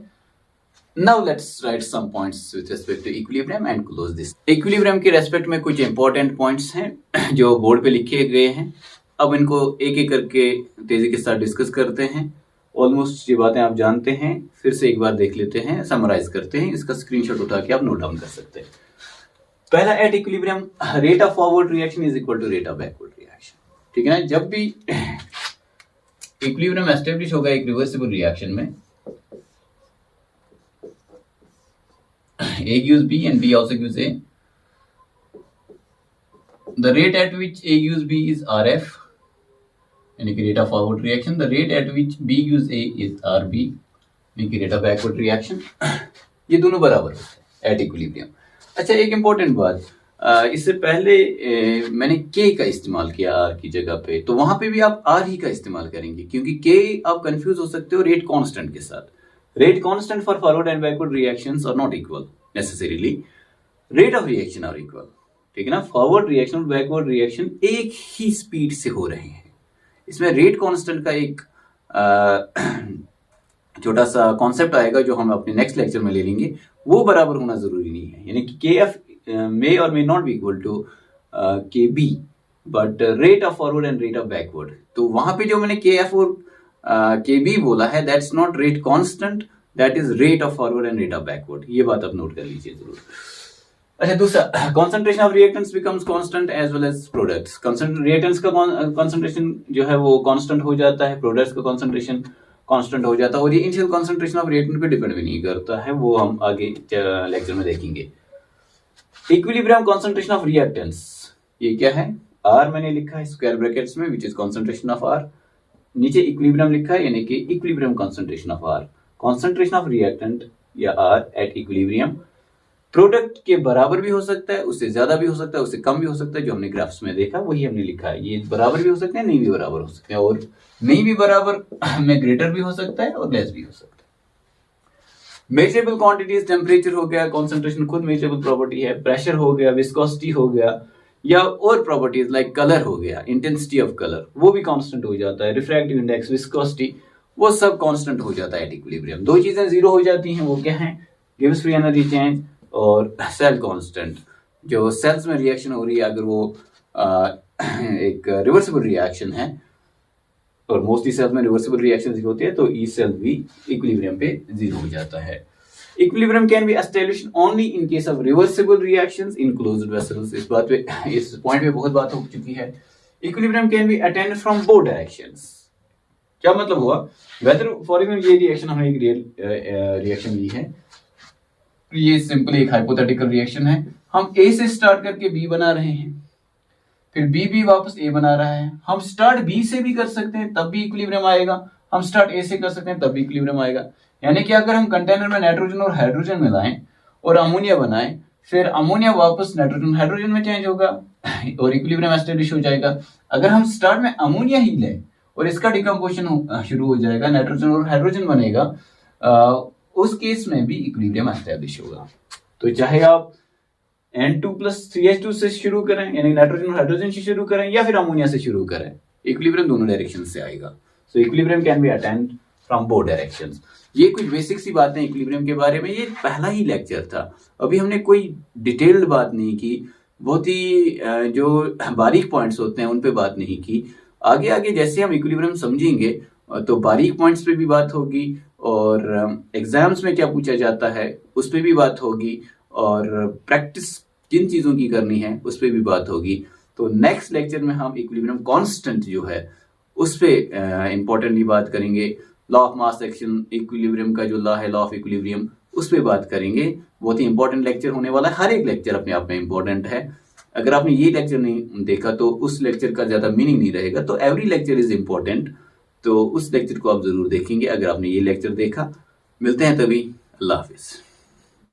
Now let's write some points with respect to equilibrium and close this. Equilibrium के respect में कुछ important points हैं जो board पे लिखे गए हैं. अब इनको एक एक करके तेजी के साथ डिस्कस करते हैं. ऑलमोस्ट ये बातें आप जानते हैं, फिर से एक बार देख लेते हैं, समराइज करते हैं. इसका स्क्रीनशॉट उठा के आप नोट डाउन कर सकते हैं. पहला, at equilibrium rate of forward reaction is equal to rate of backward reaction. ठीक है ना. जब भी इक्विलिब्रियम एस्टेब्लिश होगा एक रिवर्सिबल रिएक्शन में, A gives B and B also gives A. The rate at which A gives B is RF, यानी कि rate of forward reaction. The rate at which B gives A is RB, यानी कि rate of backward reaction. ये दोनों बराबर होते हैं at equilibrium. अच्छा, एक इम्पोर्टेंट बात, इससे पहले मैंने K का इस्तेमाल किया R की जगह पे, तो वहां पे भी आप R ही का इस्तेमाल करेंगे, क्योंकि K आप कंफ्यूज हो सकते हो रेट कांस्टेंट के साथ. Rate constant for forward and backward reactions are not equal necessarily. Rate of reaction are equal. ठीक है ना. फॉरवर्ड रिएक्शन और बैकवर्ड रिएक्शन एक ही स्पीड से हो रहे हैं. इसमें रेट कांस्टेंट का एक छोटा सा कॉन्सेप्ट आएगा जो हम अपने नेक्स्ट लेक्चर में ले लेंगे. वो बराबर होना जरूरी नहीं है, यानी कि KF may or may not be equal to KB, but rate of forward and rate of backward. तो वहां पे जो मैंने KF और KB बोला है, that's not rate constant, that is rate of forward and rate of backward. ये बात आप नोट कर लीजिए जरूर. अच्छा, दूसरा, concentration of reactants becomes constant as well as products. Reactants का कंसंट्रेशन जो है वो कांस्टेंट हो जाता है, प्रोडक्ट्स का कंसंट्रेशन कांस्टेंट हो जाता है, और ये इनिशियल कंसंट्रेशन ऑफ रिएक्टेंट पे डिपेंड भी नहीं करता है, वो हम आगे लेक्चर में देखेंगे. इक्विलिब्रियम कंसंट्रेशन ऑफ रिएक्टेंट्स, ये क्या है? R मैंने लिखा है स्क्वायर ब्रैकेट्स में, which is concentration of R. नीचे इक्विलिब्रियम लिखा है, यानी कि equilibrium concentration of R. Concentration of reactant या R एट इक्विलिब्रियम प्रोडक्ट के बराबर भी हो सकता है, उससे ज्यादा भी हो सकता है, उससे कम भी हो सकता है. जो हमने ग्राफ्स में देखा वही हमने लिखा है. ये बराबर भी हो सकते हैं, नहीं भी बराबर हो सकते हैं, और नहीं भी बराबर में ग्रेटर भी हो सकता है और लेस भी हो सकता है. मेजरेबल क्वांटिटीज, टेम्परेचर हो गया, कंसंट्रेशन खुद मेजरेबल प्रॉपर्टी है, प्रेशर हो गया, विस्कोसिटी हो गया, या और प्रॉपर्टीज लाइक कलर हो गया, इंटेंसिटी ऑफ कलर, वो भी कांस्टेंट हो जाता है. रिफ्रैक्टिव इंडेक्स, विस्कोसिटी, वो सब कांस्टेंट हो जाता है एट इक्विलिब्रियम. दो चीजें जीरो हो जाती हैं, वो क्या है? गिब्स फ्री एनर्जी चेंज और सेल कांस्टेंट. जो सेल्स में रिएक्शन हो रही है, अगर वो एक रिवर्सिबल रिएक्शन है, और मोस्टली सेल्स में रिवर्सिबल रिएक्शन होती है, तो ई सेल भी इक्विलिब्रियम पे जीरो हो जाता है. Equilibrium can be established only in case of reversible reactions in closed vessels. इस बात पे, इस पॉइंट पे बहुत बात हो चुकी है. Equilibrium can be attained from both directions. क्या मतलब हुआ? Whether for example ये रिएक्शन, हमने एक रियल रिएक्शन ली है, ये सिंपली एक हाइपोथेटिकल रिएक्शन है. हम A से स्टार्ट करके B बना रहे हैं, फिर B भी वापस A बना रहा है. हम स्टार्ट B से भी कर सकते हैं, तब भी इक्विलिब्रियम आएगा. हम स्टार्ट A से कर सकते हैं, तब भी इक्विलिब्रियम आएगा. यानी कि अगर हम कंटेनर में नाइट्रोजन और हाइड्रोजन मिलाएं और अमोनिया बनाएं, फिर अमोनिया वापस नाइट्रोजन हाइड्रोजन में चेंज होगा और इक्विलिब्रियम एस्टेब्लिश हो जाएगा. अगर हम स्टार्ट में अमोनिया ही लें और इसका डिकम्पोजिशन शुरू हो जाएगा, नाइट्रोजन और हाइड्रोजन बनेगा, उस केस में भी इक्विलिब्रियम एस्टेब्लिश होगा. तो चाहे आप N2+3H2 से शुरू करें, यानी नाइट्रोजन और हाइड्रोजन से शुरू करें, या फिर अमोनिया से शुरू करें, इक्विलिब्रियम दोनों डायरेक्शन से आएगा. सो equilibrium can be attend from both directions. ये कुछ बेसिक सी बातें इक्विलिब्रियम के बारे में. ये पहला ही लेक्चर था, अभी हमने कोई डिटेल्ड बात नहीं की, बहुत ही जो बारीक पॉइंट्स होते हैं उन पे बात नहीं की. आगे आगे जैसे हम इक्विलिब्रियम समझेंगे तो बारीक पॉइंट्स पे भी बात होगी, और एग्जाम्स में क्या पूछा जाता है उस पर भी बात होगी, और प्रैक्टिस किन चीज़ों की करनी है उस पर भी बात होगी. तो नेक्स्ट लेक्चर में हम इक्विलिब्रियम कांस्टेंट जो है उस पर इंपॉर्टेंटली बात करेंगे. Law of mass action, equilibrium का जो लॉ है, लॉ ऑफ इक्विलिब्रियम, उस पर बात करेंगे. बहुत ही इंपॉर्टेंट लेक्चर होने वाला है. हर एक लेक्चर अपने आप में इंपॉर्टेंट है. अगर आपने ये लेक्चर नहीं देखा तो उस लेक्चर का ज्यादा मीनिंग नहीं रहेगा. तो एवरी लेक्चर इज इंपॉर्टेंट, तो उस लेक्चर को आप जरूर देखेंगे अगर आपने ये लेक्चर देखा. मिलते हैं तभी. अल्लाह हाफिज.